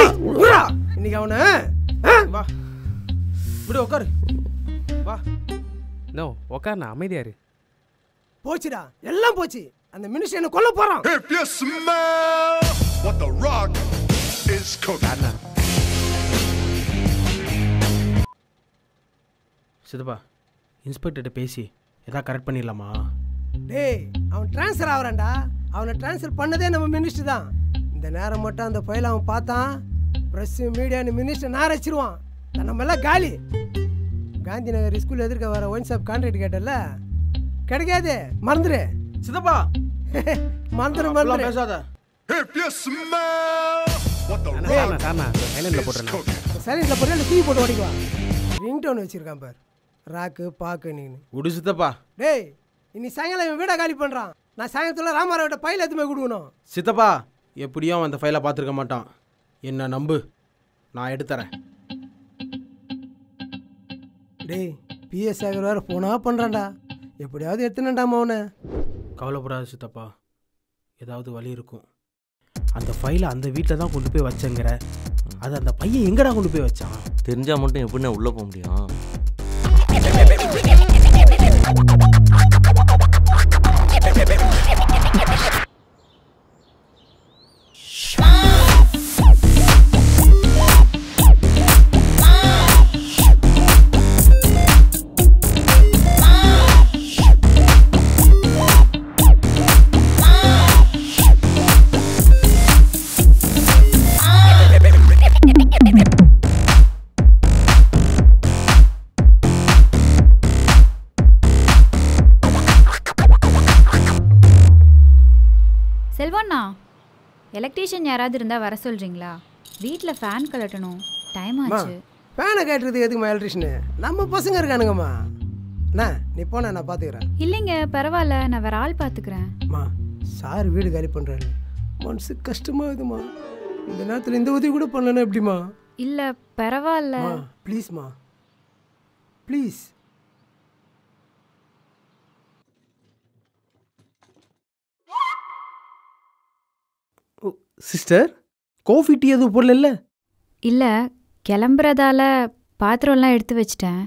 இன்னைக்கு அவன வா. விடு உட்காரு. வா. நோ உட்கார்ண்ணா, அமைதியா இரு. போச்சுடா, எல்லாம் போச்சு. அந்த மினிஸ்டர் என்ன கொல்ல போறான். If you smell what the rock is cooking. சிதப்பா, இன்ஸ்பெக்டர்கிட்ட பேசி எதாவது கரெக்ட் பண்ணிடலாமா? டேய், அவன் ட்ரான்ஸ்ஃபர் ஆகிறான்டா. அவனை ட்ரான்ஸ்ஃபர் பண்ணதே நம்ம மினிஸ்டர் தான். இந்த நேரம் மட்டும் அந்த ஃபைல் அவன் பார்த்தான், ப்ரெஸ் மீடியான்னு மினிஸ்டர் நாரச்சிருவான். நம்ம எல்லாம் காலி. காந்தி நகர் ஸ்கூல் எதிர்க்க வர ஒயின் ஷாப் கான்ட்ராக்ட் கேட்டல, கிடைக்காது, மறந்துரு. சிதப்பா மறந்துரு பேசாத. If you smell what the rock சைலண்ட்ல போட்டுறேன். சைலண்ட்ல போட்டு அந்த தீ போட்டு ஓடிக்குவா. ரிங்டோன் வச்சிருக்கான் பார், ராக்கு பாக்கு நீனு. விடு சித்தப்பா. டேய், இன்னி சாயங்காலம் இவன் வீடை காலி பண்ணுறான். நான் சாயங்காலத்தில் ராமாராவிட்ட ஃபைல் எதுவுமே கொடுக்கணும். சித்தப்பா, எப்படியும் அந்த ஃபைலை பார்த்துருக்க மாட்டான். என்ன நம்பு, நான் எடுத்துறேன். டேய், பிஎஸ் சேகர் வேறு ஃபோனாக பண்ணுறான்டா. எப்படியாவது எடுத்துனண்டாமா அவனை. கவலைப்படாத சித்தப்பா, ஏதாவது வழி இருக்கும். அந்த ஃபைலை அந்த வீட்டில் தான் கொண்டு போய் வச்சேங்கிற, அது அந்த பையன் எங்கடா கொண்டு போய் வச்சான்? தெரிஞ்சால் மட்டும் எப்படின்னா உள்ளே போக முடியும்? செல்வண்ணா, எலக்ட்ரீஷியன் யாராவது இருந்தால் வர சொல்கிறீங்களா? வீட்டில் ஃபேன் கலட்டணும், டைம் ஆச்சு. ஃபேனை கேட்டுறது எதுக்குமா எலக்ட்ரிஷனு? நம்ம பசங்க இருக்கானுங்கம்மா. அண்ணா நீ போனா நான் பார்த்துக்கிறேன். இல்லைங்க பரவாயில்ல, நான் வேற ஆள் பார்த்துக்கிறேன். அம்மா சார் வீடு காலி பண்ணுறாரு, மனசு கஷ்டமாகுதுமா. இந்த நேரத்தில் இந்த உதவி கூட பண்ணலன்னா எப்படிமா? இல்லை பரவாயில்ல ப்ளீஸ்மா ப்ளீஸ். சிஸ்டர், காஃபி டீ எதுவும் போடல? இல்லை இல்லை, கிளம்புறதால பாத்திரம்லாம் எடுத்து வச்சிட்டேன்.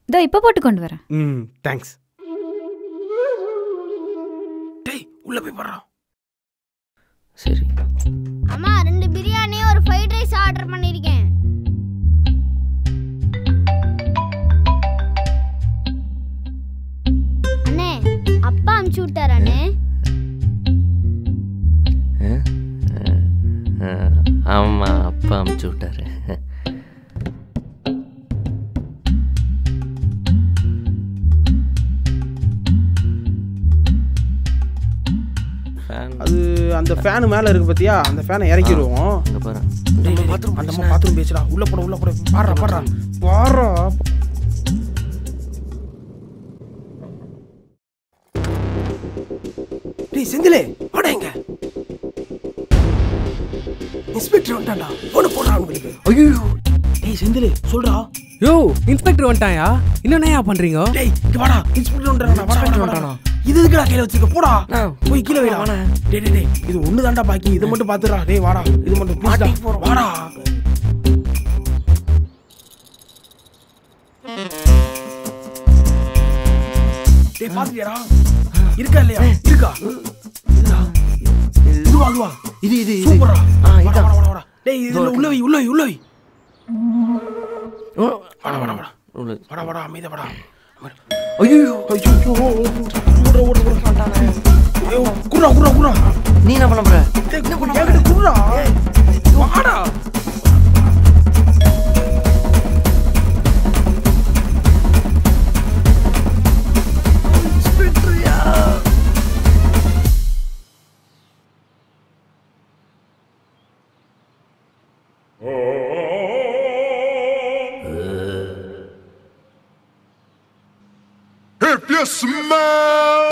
இதோ இப்போ போட்டு கொண்டு வரேன். தேங்க்ஸ். டேய் உள்ள போய் போடுறோம். சரி அம்மா 2 பிரியாணி ஒரு ஃப்ரைட் ரைஸ் ஆர்டர் பண்ணிருக்கேன். அண்ணே அப்பா அனுப்பிச்சு விட்டாரு அண்ணே. ஆமாம், அப்பா அனுப்பிச்சு விட்டாரு. அது அந்த ஃபேனு மேலே இருக்கு பார்த்தியா, அந்த ஃபேனை இறக்கிடுவோம். அங்கே பாரு, அந்த பாத்ரூம் பேசுடா. உள்ள போட உள்ள போட. பாடுறா பாடுறா பாடுறா. டேய் செந்திலே வாடா இங்க. இன்ஸ்பெக்டர் வந்துட்டான்டா, போன போடுறா உங்களுக்கு. ஐயோ டேய் செந்திலே சொல்றா. யோ இன்ஸ்பெக்டர் வந்துட்டாயா? என்னண்ணா பண்றீங்க? டேய் இங்க வாடா, இன்ஸ்பெக்டர் வந்துட்டானா? இது எதுக்குடா கையில வச்சிருக்க? போடா போய் கீழே வைடா. டேய் டேய் டேய் இது ஒண்ணு தான்டா பாக்கி, இது மட்டும் பாத்துறா. டேய் வாடா, இது மட்டும் மாட்டி போறோம். வாடா டேய் பாத்துறியாடா? இருக்கா இல்லையா? இருக்கா? இதுவா அதுவா? இது சூப்பரா. இதான் வாடா வாடா. டேய் இதுல உள்ள வை உள்ள வை உள்ள வை. வாடா வாடா வாடா வாடா வாடா அமைதியா வாடா. ஐயோ ஐயோ ஓட ஓட ஓட மாட்டானே. ஐயோ குறா குறா குறா. நீ என்ன பண்ண போற? என்ன பண்ண? கேக்குது குறா. வாடா. இன்ஸ்பெக்டர்யா. If you smell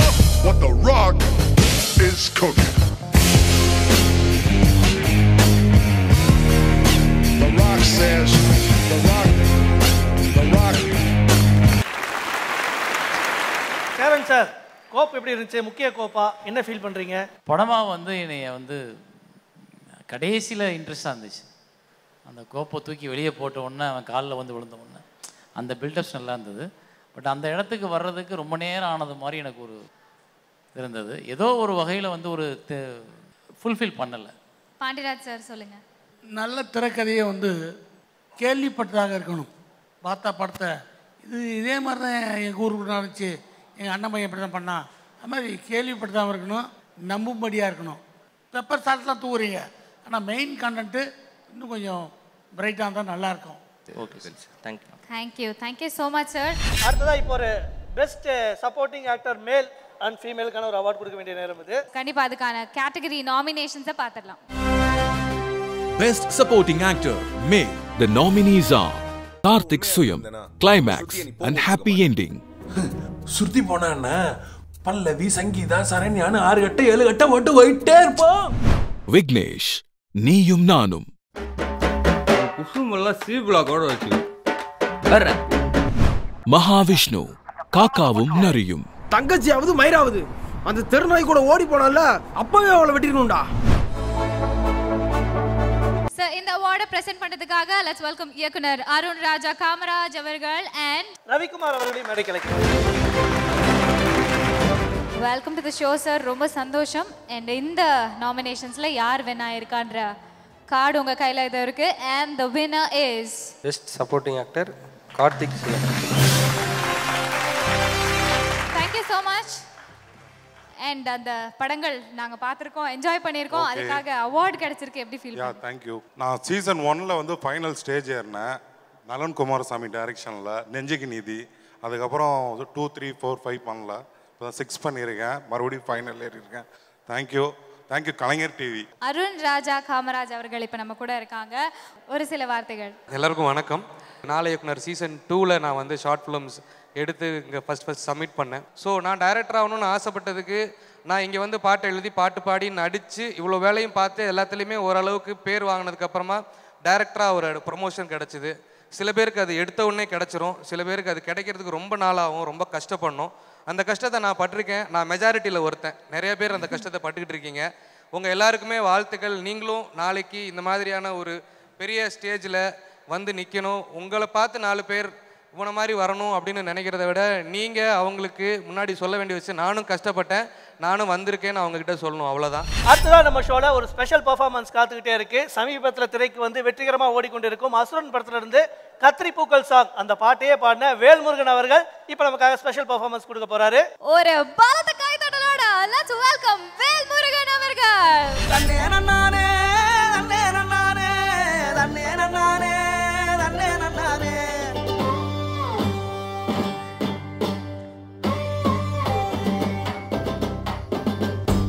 what the rock is cooking, the rock says, the rock. Cheran sir, கோப் எப்படி இருந்துச்சு? முக்கிய கோப்பா என்ன ஃபீல் பண்றீங்க? படமா வந்து என்னைய வந்து கடைசியில் இன்ட்ரெஸ்டாக இருந்துச்சு. அந்த கோப்பை தூக்கி வெளியே போட்ட உடனே அவன் காலில் வந்து விழுந்த உடனே அந்த பில்டப்ஸ் நல்லா இருந்தது. பட் அந்த இடத்துக்கு வர்றதுக்கு ரொம்ப நேரம் ஆனது மாதிரி எனக்கு ஒரு இருந்தது. ஏதோ ஒரு வகையில் வந்து ஒரு ஃபுல்ஃபில் பண்ணலை. பாண்டியராஜ் சார் சொல்லுங்க. நல்ல திரைக்கதையை வந்து கேள்விப்பட்டதாக இருக்கணும். பார்த்தா படத்தை இதே மாதிரி தான் எங்கள் ஊருக்கு நடந்துச்சு, எங்கள் அண்ணன் பையன் இப்படி தான் பண்ணான், அது மாதிரி கேள்விப்பட்டதாக இருக்கணும், நம்பும்படியாக இருக்கணும். பெப்பர் சால்ட்லாம் தூவுறீங்க, ஆனால் மெயின் கண்டென்ட்டு இன்னும் கொஞ்சம் பிரைட்டாக இருந்தால் நல்லாயிருக்கும். Okay sir, thank you. Thank you so much sir. அடுத்ததா இப்போ ஒரு best supporting actor male and ஃபீமேலுக்கான ஒரு அவார்ட் கொடுக்க வேண்டிய நேரம் இது. கண்டிப்பா அதுக்கான கேட்டகரி நாமினேஷன்ஸை பார்த்துடலாம். Best Supporting Actor Male. The nominees are Karthik Suyam, Climax and Happy Ending. சுருதி போனா என்ன, பல்லவி, சங்கீதா, சரண்யான்னு 6 கட்ட 7 கட்ட போட்டு போயிட்டே இருப்போம். Vignesh, நீயும் நானும். குசுமெல்லாம் சி பிளாக்கோட வச்சு மகாவிஷ்ணு, காக்காவும் நரியும். தங்கச்சியாவது மயிராவது அந்த தெருநாய் கூட ஓடி போனால அப்பவே அவளை வெட்டிருக்கணும்டா. சார் இந்த அவார்டை பிரசன்ட் பண்றதுக்காக லெட்ஸ் வெல்கம் இயக்குனர் அருண் ராஜா காமராஜ் அவர்கள் அண்ட் ரவிக்குமார் அவர்களை மேடைக்கு அழைக்கிறேன். Welcome to the show sir. ரொம்ப சந்தோஷம். அண்ட் இந்த நாமினேஷன்ஸ்ல யார் வின் ஆயிருக்கான்ற கார்டு உங்க கையில இது இருக்கு. And the winner is best supporting actor Karthik Siva. Thank you so much. அண்ட் அந்த படங்கள் நாங்க பார்த்திருக்கோம், என்ஜாய் பண்ணியிருக்கோம். அதுக்காக அவார்ட் கிடைச்சிருக்கு. எப்படி ஃபீல் பண்ணுறீங்க? தேங்க்யூ. நான் சீசன் 1ல் வந்து ஃபைனல் ஸ்டேஜ் ஏறினேன். நலன் குமாரசாமி டைரக்ஷனில் நெஞ்சுக்கு நீதி. அதுக்கப்புறம் 2, 3, 4, 5 பண்ணல. இப்போ 6 பண்ணியிருக்கேன். மறுபடியும் ஃபைனல் ஏறியிருக்கேன். தேங்க்யூ. தேங்க்யூ கலைஞர் டிவி. அருண் ராஜா காமராஜ் அவர்கள் இப்போ நம்ம கூட இருக்காங்க. ஒரு சில வார்த்தைகள். எல்லாருக்கும் வணக்கம். நாளை இயக்குனர் சீசன் 2ல் நான் வந்து ஷார்ட் ஃபிலிம்ஸ் எடுத்து இங்கே ஃபஸ்ட் சப்மிட் பண்ணேன். ஸோ நான் டைரக்டர் ஆகணும்னு ஆசைப்பட்டதுக்கு நான் இங்கே வந்து பாட்டு எழுதி பாட்டு பாடி நடித்து இவ்வளோ வேலையும் பார்த்து எல்லாத்துலேயுமே ஓரளவுக்கு பேர் வாங்கினதுக்கப்புறமா டைரக்டராக ஒரு ப்ரொமோஷன் கிடச்சிது. சில பேருக்கு அது எடுத்த உடனே கிடச்சிரும், சில பேருக்கு அது கிடைக்கிறதுக்கு ரொம்ப நாளாகும், ரொம்ப கஷ்டப்படணும். அந்த கஷ்டத்தை நான் பட்டிருக்கேன். நான் மெஜாரிட்டியில் ஒருத்தன். நிறைய பேர் அந்த கஷ்டத்தை பட்டுக்கிட்டு இருக்கீங்க. உங்கள் எல்லாருக்குமே வாழ்த்துக்கள். நீங்களும் நாளைக்கு இந்த மாதிரியான ஒரு பெரிய ஸ்டேஜில் வந்து நிற்கணும். உங்களை பார்த்து 4 பேர் இவனை மாதிரி வரணும் அப்படின்னு நினைக்கிறத விட நீங்கள் அவங்களுக்கு முன்னாடி சொல்ல வேண்டிய வச்சு நானும் கஷ்டப்பட்டேன், நானும் வந்திருக்கேன்னு அவங்ககிட்ட சொல்லணும். அவ்வளோதான். அடுத்ததான் நம்ம ஷோவில் ஒரு ஸ்பெஷல் பர்ஃபார்மன்ஸ் காத்துக்கிட்டே இருக்கு. சமீபத்தில் திரைக்கு வந்து வெற்றிகரமாக ஓடிக்கொண்டிருக்கும் அசுரன் படத்திலிருந்து கத்திரி பூக்கள் சாங் அந்த பாட்டையே பாடின வேல்முருகன் அவர்கள் இப்போ நமக்காக ஸ்பெஷல் பர்ஃபார்மன்ஸ் கொடுக்க போறாரு. ஒரு பலத்த கைதட்டலோட லெட்ஸ் வெல்கம் வேல்முருகன் அவர்கள். தன்னே நன்னானே தன்னே நன்னானே தன்னே நன்னானே தன்னே நன்னானே.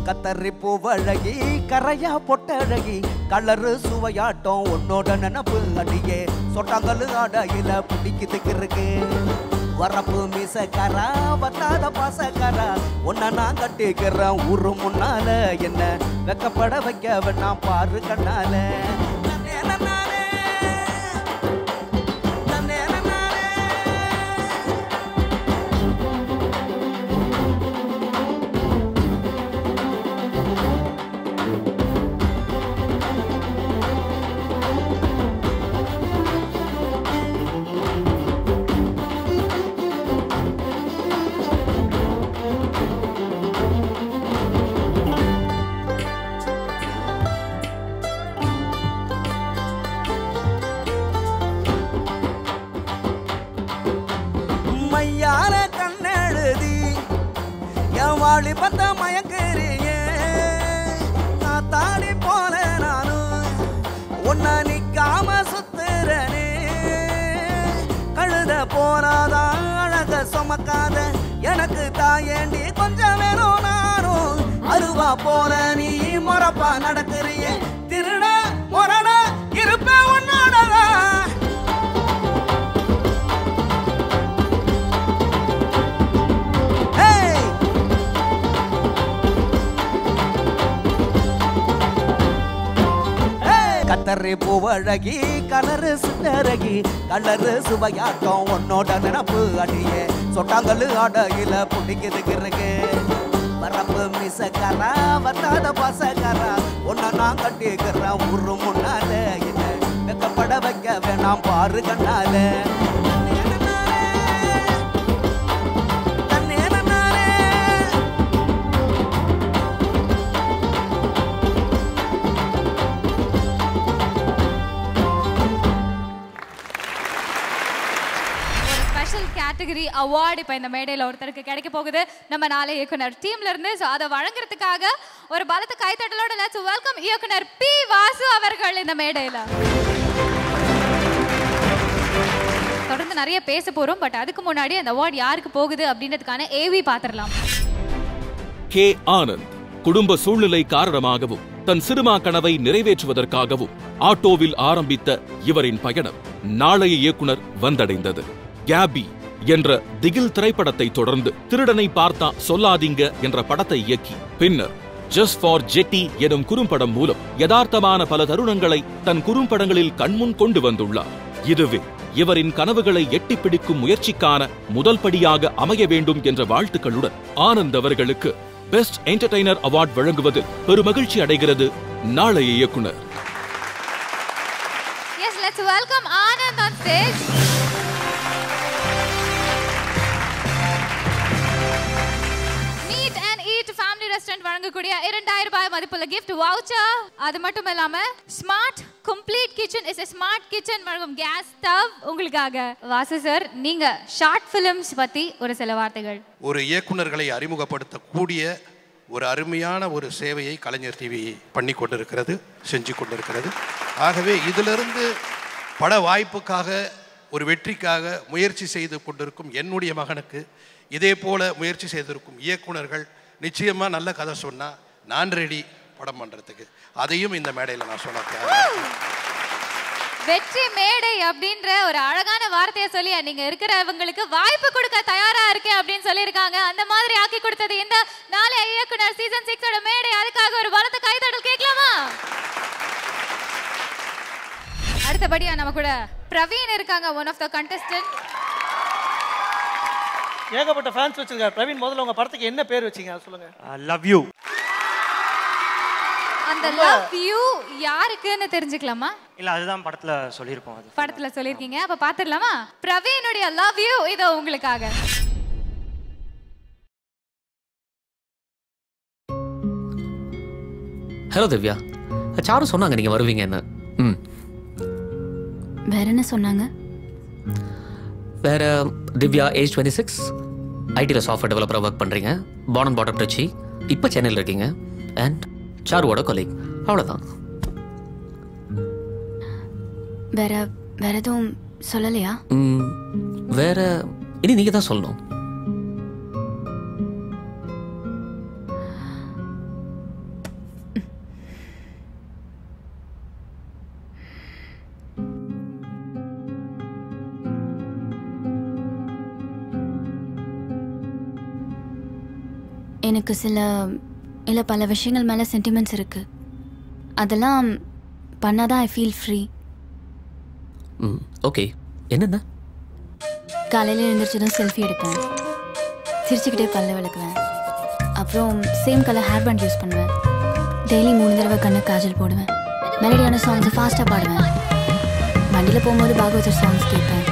கத்தரி பூவழகி கரையா பொட்டழகி கலரு சுவையாட்டம் உன்னோட நினப்பு அடியே சொட்டாங்கல்லு ஆடையில பிடிக்குதுக்கு வரப்பு மீசக்காரா வத்தாத பாசக்காரா உன்னை நான் கட்டிக்கிறேன் ஊரு முன்னால என்ன வெக்கப்பட வைக்க வேணா பாரு கண்ணால. மையார கண்ணெழுதி என் வாழி பத்த மயக்கிறியே காத்தாடி போல நானும் உன்னை நிக்காம சுத்துறனே. கழுத போறாதா அழக சுமக்காத எனக்கு தாயேண்டி கொஞ்சம் வேணும் நானும் அருவா போற நீ முறப்பா நடக்கிறியே திருட முரண இருப்ப உன்னோடதா. கத்தரி பூவழகி கலரு சுந்தரகி கலரு சுவையாட்டம் உன்னோட நினப்பு அடியே சொட்டாங்கல்லு ஆடையில பிடிக்குதுக்கு வரப்பு மிசக்காரா வத்தாத பாசக்காரா உன்னை நான் கட்டிக்கிறேன் ஊரு முன்னால என்ன வெக்கப்பட வைக்க வேணாம் பாரு கண்ணால. கேட்டகரி அவார்டு இப்போ இந்த மேடையில் ஒருத்தருக்கு கிடைக்க போகுது நம்ம நாளை இயக்குனர் டீம்ல இருந்து. ஸோ அதை வழங்குறதுக்காக ஒரு பலத்த கைத்தட்டலோட லெட்ஸ் வெல்கம் இயக்குனர் பி வாசு அவர்கள் இந்த மேடையில். தொடர்ந்து நிறைய பேச போறோம். பட் அதுக்கு முன்னாடி அந்த அவார்டு யாருக்கு போகுது அப்படின்றதுக்கான ஏவி பாத்திரலாம். கே ஆனந்த் குடும்ப சூழ்நிலை காரணமாகவும் தன் சினிமா கனவை நிறைவேற்றுவதற்காகவும் ஆட்டோவில் ஆரம்பித்த இவரின் பயணம் நாளைய இயக்குனர் வந்தடைந்தது. கேபி என்ற திகில் திரைப்படத்தை தொடர்ந்து திருடனை பார்த்தா சொல்லாதீங்க என்ற படத்தை இயக்கி பின்னர் ஜஸ்ட் ஃபார் ஜெட்டி எனும் குறும்படம் மூலம் யதார்த்தமான பல தருணங்களை தன் குறும்படங்களில் கண்முன் கொண்டு வந்துள்ளார். இதுவே இவரின் கனவுகளை எட்டிப்பிடிக்கும் முயற்சிக்கான முதல் படியாக அமைய வேண்டும் என்ற வாழ்த்துக்களுடன் ஆனந்த் அவர்களுக்கு பெஸ்ட் என்டர்டெய்னர் அவார்ட் வழங்குவதில் பெருமகிழ்ச்சி அடைகிறது நாளைய இயக்குனர். Yes, let's welcome Anand on stage. Meet and Eat Family Restaurant வழங்கக்கூடிய 2000 ரூபாய் மதிப்புள்ள gift voucher. அது மட்டும் இல்லாம smart complete kitchen is a smart kitchen வழங்கும் gas stove உங்களுக்காக. வாசு சார், நீங்க ஷார்ட் ஃபிலிம்ஸ் பத்தி ஒரு சில வார்த்தைகள். ஒரு இயக்குனர்களை அறிமுகப்படுத்தக்கூடிய ஒரு அருமையான ஒரு சேவையை கலைஞர் டிவி பண்ணி கொண்டிருக்கிறது, செஞ்சு கொண்டிருக்கிறது. ஆகவே இதிலிருந்து பட வாய்ப்புக்காக ஒரு வெற்றிக்காக முயற்சி செய்து கொண்டிருக்கும் என்னுடைய மகனுக்கு இதே போல முயற்சி செய்திருக்கும் இயக்குனர்கள் நிச்சயமாக நல்ல கதை சொன்னால் நான் ரெடி படம் பண்ணுறதுக்கு. அதையும் இந்த மேடையில் நான் சொல்ல வெற்றி மேடை அப்படின்ற ஒரு அழகான வார்த்தையை சொல்லி நீங்க இருக்கிறவங்களுக்கு வாய்ப்பு கொடுக்க தயாரா இருக்கேன் அப்படின்னு சொல்லியிருக்காங்க. அந்த மாதிரி ஆக்கி கொடுத்தது இந்த நாளைய இயக்குனர் சீசன் 6 மேடை. அதுக்காக ஒரு பலத்த கைதட்டல் கேட்கலாமா? அடுத்தபடியா நம்ம கூட பிரவீன் இருக்காங்க, ஒன் ஆஃப் த கண்டெஸ்டன்ட். ஏகப்பட்ட ஃபேன்ஸ் வச்சிருக்காரு பிரவீன். முதல்ல உங்க படத்துக்கு என்ன பேர் வச்சீங்க சொல்லுங்க. Love you. அந்த லவ் யூ யாருக்குன்னு தெரிஞ்சுக்கலாமா? இல்ல அதுதான் படத்துல சொல்லிருப்போம். அது படத்துல சொல்லிருக்கீங்க, அப்ப பாத்துடலாமா? பிரவீனுடைய லவ் யூ இதோ உங்களுக்காக. ஹலோ திவ்யா, சாரு சொன்னாங்க நீங்க வருவீங்க என்ன. வேற என்ன சொன்னாங்க? வேற திவ்யா ஏஜ் 26, ஐடியில் சாஃப்ட்வேர் டெவலப்பராக ஒர்க் பண்ணுறீங்க, பார்ன் அண்ட் பாட்டம் திருச்சி, இப்போ சென்னையில் இருக்கீங்க, அண்ட் சாருவோட கொலீக். அவ்வளோதான். வேற வேற எதுவும் சொல்லலையா? வேற இனி நீங்கள் தான் சொல்லணும். எனக்கு பல விஷயங்கள் மேலே சென்டிமெண்ட்ஸ் இருக்கு. அதெல்லாம் பண்ணாதான் ஐ ஃபீல் ஃப்ரீ. ஓகே, என்னென்ன? காலையில் எழுந்திரிச்சதும் செல்ஃபி எடுப்பேன், சிரிச்சுக்கிட்டே பல்ல விளக்குவேன், அப்புறம் same colour hair band use பண்ணுவேன், டெய்லி 3 தடவை கண்ணு காஜல் போடுவேன், மெலடியான சாங்ஸை ஃபாஸ்ட்டாக பாடுவேன், வண்டியில் போகும்போது பாகவதர் சாங்ஸ் கேட்பேன்,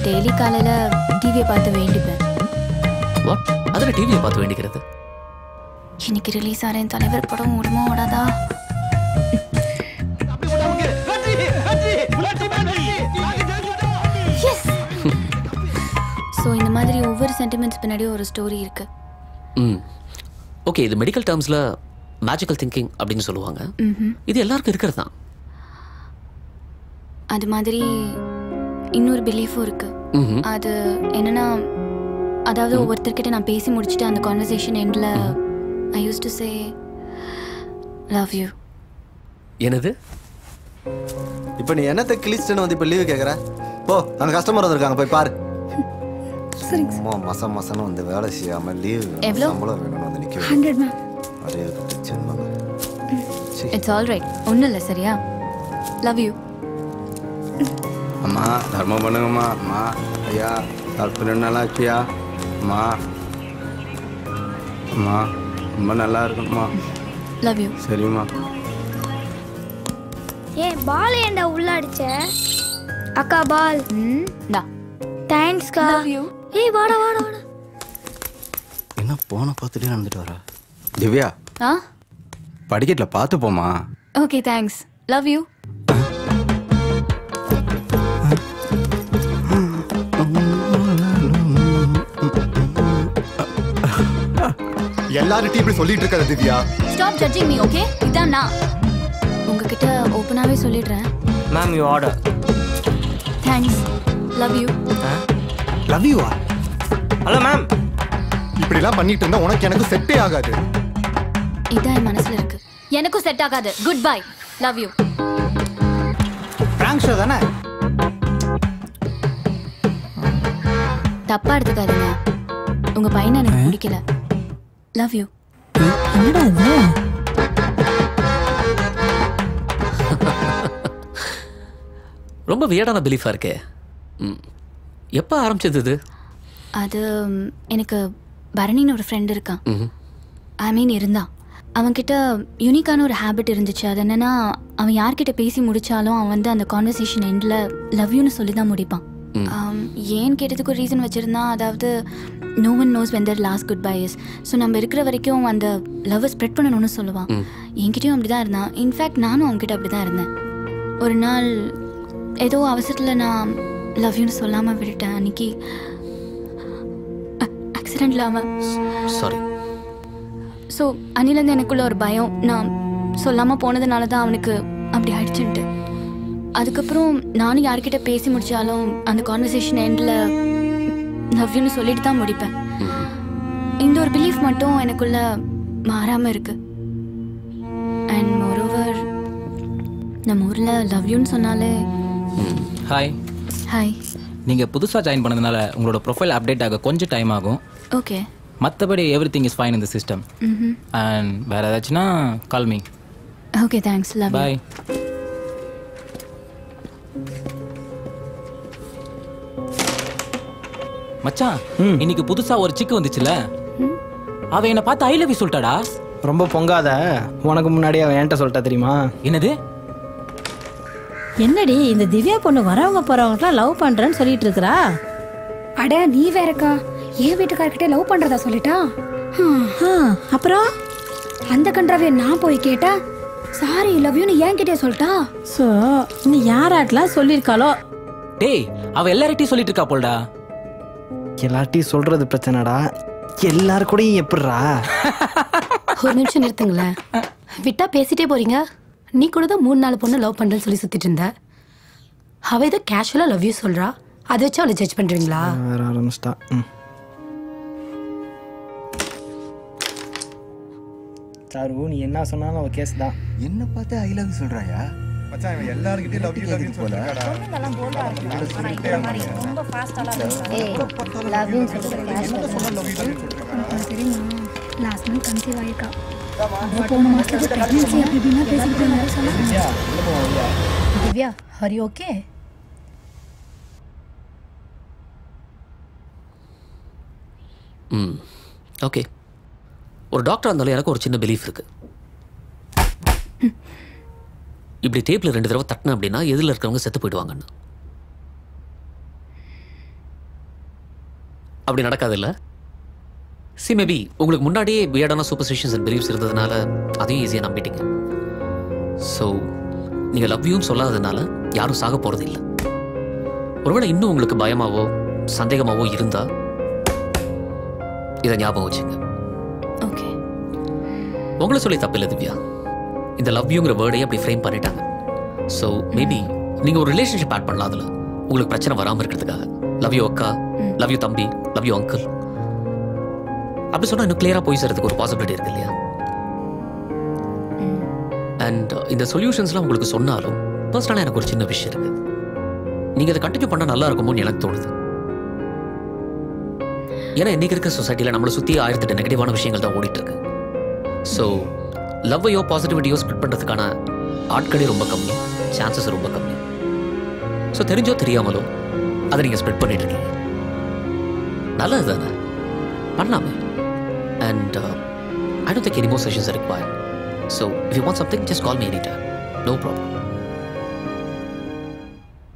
டெய்லி காலையில் டிவியை பார்த்து வேண்டிப்பேன். வாட்? அதில் டிவியை பார்த்து வேண்டிக்கிறது? இன்னைக்கு ரிலீஸ் ஆகிற என் தலைவர் படம் ஓடுமா ஓடாதா? ஸோ இந்த மாதிரி ஒவ்வொரு சென்டிமெண்ட்ஸ் பின்னாடியும் ஒரு ஸ்டோரி இருக்கு. ஓகே, இது மெடிக்கல் டேர்ம்ஸில் மேஜிக்கல் திங்கிங் அப்படின்னு சொல்லுவாங்க. இது எல்லாருக்கும் இருக்கிறது தான். அது மாதிரி இன்னொரு பிலீஃபும் இருக்கு. அது என்னன்னா, அதாவது ஒவ்வொருத்தர்கிட்ட நான் பேசி முடிச்சுட்டு அந்த கான்வர்சேஷன் எண்டில் I use to say love you. என்னது? இப்போ நீ என்னத்தை கிழிச்சிட்டுன்னு வந்து இப்போ லீவு கேட்குற? போ, அங்கே கஸ்டமர் வந்திருக்காங்க, போய் பாரு. சும்மா மசன்னு வந்து வேலை செய்யாமல் லீவ் சம்பளம் வேணும் வந்து நிற்க 100 மேம். அதே இட்ஸ் ஆல் ரைட், ஒன்றும் இல்லை, சரியா? Love you. அம்மா தர்மம் பண்ணுங்கம்மா. அம்மா ஐயா கற்பனை நல்லா இருக்கியா? அம்மா அம்மா ரொம்ப நல்லா இருக்கும்மா. Love you. சரிம்மா. ஏன் பால் ஏண்டா உள்ள அடிச்ச? அக்கா பால். டா. தேங்க்ஸ்க்கா. Love you. ஏய் வாடா வாடா வாடா. என்ன போன பார்த்துட்டே நடந்துட்டு வரா? திவ்யா, ஆ படிக்கட்டில் பார்த்து போமா. Okay thanks. Love you. எல்லார்கிட்டையும் இப்படி சொல்லிட்டு இருக்காத Divya. Stop judging me, okay? இதான் நான் உங்ககிட்ட ஓப்பனாகவே சொல்லிடுறேன். Ma'am you order. Thanks. Love you. Love யூவா? Hello ma'am. இப்படிலாம் பண்ணிட்டு இருந்தா உனக்கு எனக்கு செட்டே ஆகாது. இதான் என் மனசுல இருக்கு. எனக்கும் செட் ஆகாது. Good bye. Love you. Prank show தானே? தப்பா எடுத்துக்காதீங்க, உங்க பையனை எனக்கு பிடிக்கல. Love you. என்னடா இது? ரொம்ப வியர்டான பிலீஃபா இருக்கே. எப்போ ஆரம்பிச்சது இது? அது எனக்கு பரணின்னு ஒரு ஃப்ரெண்ட் இருக்கான். ஐ மீன் இருந்தான். அவன்கிட்ட யூனிக்கான ஒரு ஹேபிட் இருந்துச்சு. அது என்னன்னா, அவன் யார்கிட்ட பேசி முடிச்சாலும் அவன் வந்து அந்த கான்வர்சேஷன் எண்டில் லவ் யூன்னு சொல்லி தான் முடிப்பான். ஏன் கேட்டதுக்கு ஒரு ரீசன் வச்சுருந்தான். அதாவது no one knows when their last good bye is. So நம்ம இருக்கிற வரைக்கும் அந்த லவ்வை ஸ்ப்ரெட் பண்ணணும்னு சொல்லுவான். என்கிட்டயும் அப்படி தான் இருந்தான். இன்ஃபேக்ட் நானும் அவன்கிட்ட அப்படி தான் இருந்தேன். ஒரு நாள் ஏதோ அவசரத்தில் நான் லவ் யூன்னு சொல்லாமல் விட்டுட்டேன். அன்னைக்கு ஆக்சிடெண்ட்டில் அவன் சாரி. ஸோ அன்னிலேருந்து எனக்குள்ள ஒரு பயம், நான் சொல்லாமல் போனதுனால தான் அவனுக்கு அப்படி ஆயிடுச்சுன்ட்டு. அதுக்கப்புறம் நானும் யார்கிட்ட பேசி முடிச்சாலும் அந்த கான்வர்சேஷன் எண்டில் லவ் யூன்னு சொல்லிட்டு தான் முடிப்பேன். இந்த ஒரு பிலீஃப் மட்டும் எனக்குள்ள மாறாமல் இருக்கு. அண்ட் மோரோவர் நம்ம ஊரில் லவ் யூன்னு சொன்னாலே. ஹாய். ஹாய். நீங்கள் புதுசாக ஜாயின் பண்ணதுனால உங்களோட ப்ரொஃபைல் அப்டேட் ஆக கொஞ்சம் டைம் ஆகும். ஓகே. மற்றபடி எவ்ரி திங் இஸ் ஃபைன் இந்த சிஸ்டம். அண்ட் வேறு ஏதாச்சுன்னா call me. Okay, thanks. Love you. Bye. மச்சான், இன்னைக்கு புதுசா ஒரு சிக்கு வந்துச்சுல, அவ என்ன பார்த்து ஐ லவ் யூ சொல்லிட்டாடா. ரொம்ப பொங்காத, உனக்கு முன்னாடியே அவன் என்கிட்ட சொல்லிட்டா தெரியுமா? என்னது? என்னடி இந்த திவ்யா பொண்ணு வரவங்க போறவங்கலாம் லவ் பண்றேன்னு சொல்லிட்டு இருக்கா? அட நீ வேறக்கா, என் வீட்டுக்காரர்கிட்ட லவ் பண்றதா சொல்லிட்டா. அப்புறம் அந்த கன்றாவே நான் போய் கேட்டா சாரி லவ் யூன்னு என்கிட்டே சொல்லிட்டா. சோ நீ யாராட்டலாம் சொல்லிருக்காளோ? டேய், அவ எல்லார்கிட்டயும் சொல்லிட்டு இருக்கா போல்டா. எல்லார்ட்டையும் சொல்றது பிரச்சனைடா, எல்லாரும் கூடயும் எப்படிரா? ஒரு நிமிஷம் நிறுத்துங்களேன். விட்டா பேசிட்டே போறீங்க. நீ கூட தான் 3-4 பொண்ணு லவ் பண்றேன்னு சொல்லி சுத்திட்டு இருந்த. அவ ஏதோ கேஷுவலா லவ் யூ சொல்றா, அதை வச்சு அவளை ஜட்ஜ் பண்றீங்களா? வேற ஆரம்பிச்சிட்டா. சாரு, நீ என்ன சொன்னாலும் அவ கேஸ் தான். என்ன பார்த்து ஐ லவ் யூ சொல்றாயா? மச்சான், இவன் எல்லார்கிட்டயும் லவ் யூ சொல்றாடா. பொண்ணுங்கலாம் போல்டா இருக்கு. ஆனா இந்த மாதிரி ரொம்ப ஃபாஸ்டாலாம் பேசுறாங்க. லவ் யூ சொல்றது கேஷுவலா தெரியுமா? லாஸ்ட் மந்த் கன்சீவ் ஆயிருக்கா. போன மாசத்துக்கு பிரெக்னன்சி அப்படின்னா பேசிட்டு இருந்தாரு சொன்னாங்க. Divya, are you okay? Okay. ஒரு டாக்டர் இருந்தாலும் எனக்கு ஒரு சின்ன பிலீஃப் இருக்கு. இப்படி டேப்ல 2 தடவை தட்டின அப்படின்னா எதில் இருக்கிறவங்க செத்து போயிடுவாங்கன்னு. அப்படி நடக்காது இல்லை? சி மேபி உங்களுக்கு முன்னாடியே வியர்டான சூப்பர்ஸ்டிஷன்ஸ் அண்ட் பிலீஃப்ஸ் இருந்ததுனால அதையும் ஈஸியாக நம்பிட்டீங்க. ஸோ நீங்கள் லவ் யூன்னு சொல்லாததுனால யாரும் சாக போகிறது இல்லை. ஒருவேளை இன்னும் உங்களுக்கு பயமாவோ சந்தேகமாவோ இருந்தால் இதை ஞாபகம் வச்சுங்க. ஓகே. உங்களை சொல்லி தப்பில்லை திவ்யா. இந்த லவ் யூங்கிற வேர்டையே அப்படி ஃப்ரேம் பண்ணிட்டாங்க. ஸோ மேபி நீங்கள் ஒரு ரிலேஷன்ஷிப் ஆட் பண்ணலாம். அதில் உங்களுக்கு பிரச்சனை வராமல் இருக்கிறதுக்காக லவ் யூ அக்கா, லவ் யூ தம்பி, லவ் யூ அங்கிள் அப்படி சொன்னால் இன்னும் கிளியராக போய் சேர்றதுக்கு ஒரு பாசிபிலிட்டி இருக்கு இல்லையா? அண்ட் இந்த சொல்யூஷன்ஸ்லாம் உங்களுக்கு சொன்னாலும் பர்சனலாக எனக்கு ஒரு சின்ன விஷயம் இருக்கு. நீங்கள் அதை கண்டினியூ பண்ணால் நல்லா இருக்குமோன்னு எனக்கு தோணுது. ஏன்னா இன்னைக்கு இருக்க சொசைட்டியில் நம்மளை சுற்றி 1008 நெகட்டிவான விஷயங்கள் தான் ஓடிட்டு இருக்கு. ஸோ லவ்வையோ பாசிட்டிவிட்டியோ ஸ்ப்ரெட் பண்ணுறதுக்கான ஆட்களே ரொம்ப கம்மி, சான்சஸ் ரொம்ப கம்மி. ஸோ தெரிஞ்சோ தெரியாமலோ அதை நீங்கள் ஸ்ப்ரெட் பண்ணிட்டு இருக்கீங்க. நல்லது தானே, பண்ணலாமே. And I don't think any more sessions are required. So if you want something just call me any time, no problem.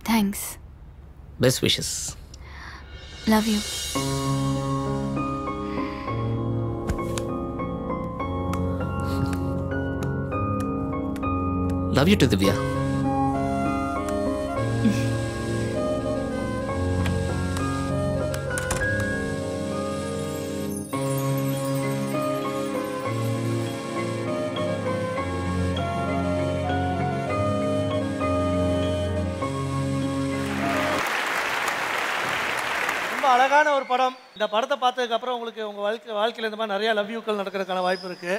Thanks. Best wishes. Love you. Love you too, Divya. ரொம்ப அழகான ஒரு படம். இந்த படத்தை பார்த்ததுக்கு அப்புறம் உங்களுக்கு உங்க வாழ்க்கையில இந்த மாதிரி நிறைய லவ் யூக்கள் நடக்கிறதுக்கான வாய்ப்பு இருக்கு.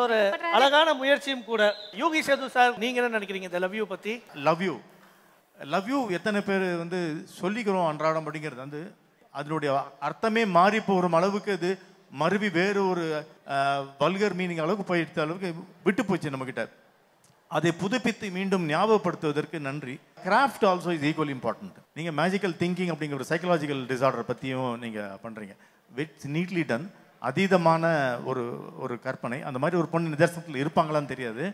ஒரு அழகான முயற்சியும் கூட. யூகி சேது சார், நீங்க என்ன நினைக்கிறீங்க இந்த லவ் யூ பத்தி? லவ் யூ எத்தனை பேர் வந்து சொல்லிக்கிறோம் அன்றாடம் அப்படிங்கிறது வந்து அதனுடைய அர்த்தமே மாறி போகிற அளவுக்கு இது மறுபடி வேறு ஒரு வல்கர் மீனிங் அளவுக்கு போயிட்ட அளவுக்கு விட்டு போச்சு நம்மக்கிட்ட. அதை புதுப்பித்து மீண்டும் ஞாபகப்படுத்துவதற்கு நன்றி. Craft also is equally important. நீங்கள் மேஜிக்கல் திங்கிங் அப்படிங்கிற ஒரு சைக்கலாஜிக்கல் டிசார்டர் பற்றியும் நீங்கள் பண்ணுறீங்க. It's neatly done. அதீதமான ஒரு கற்பனை. அந்த மாதிரி ஒரு பொண்ணு நிதர்சனத்தில் இருப்பாங்களான்னு தெரியாது.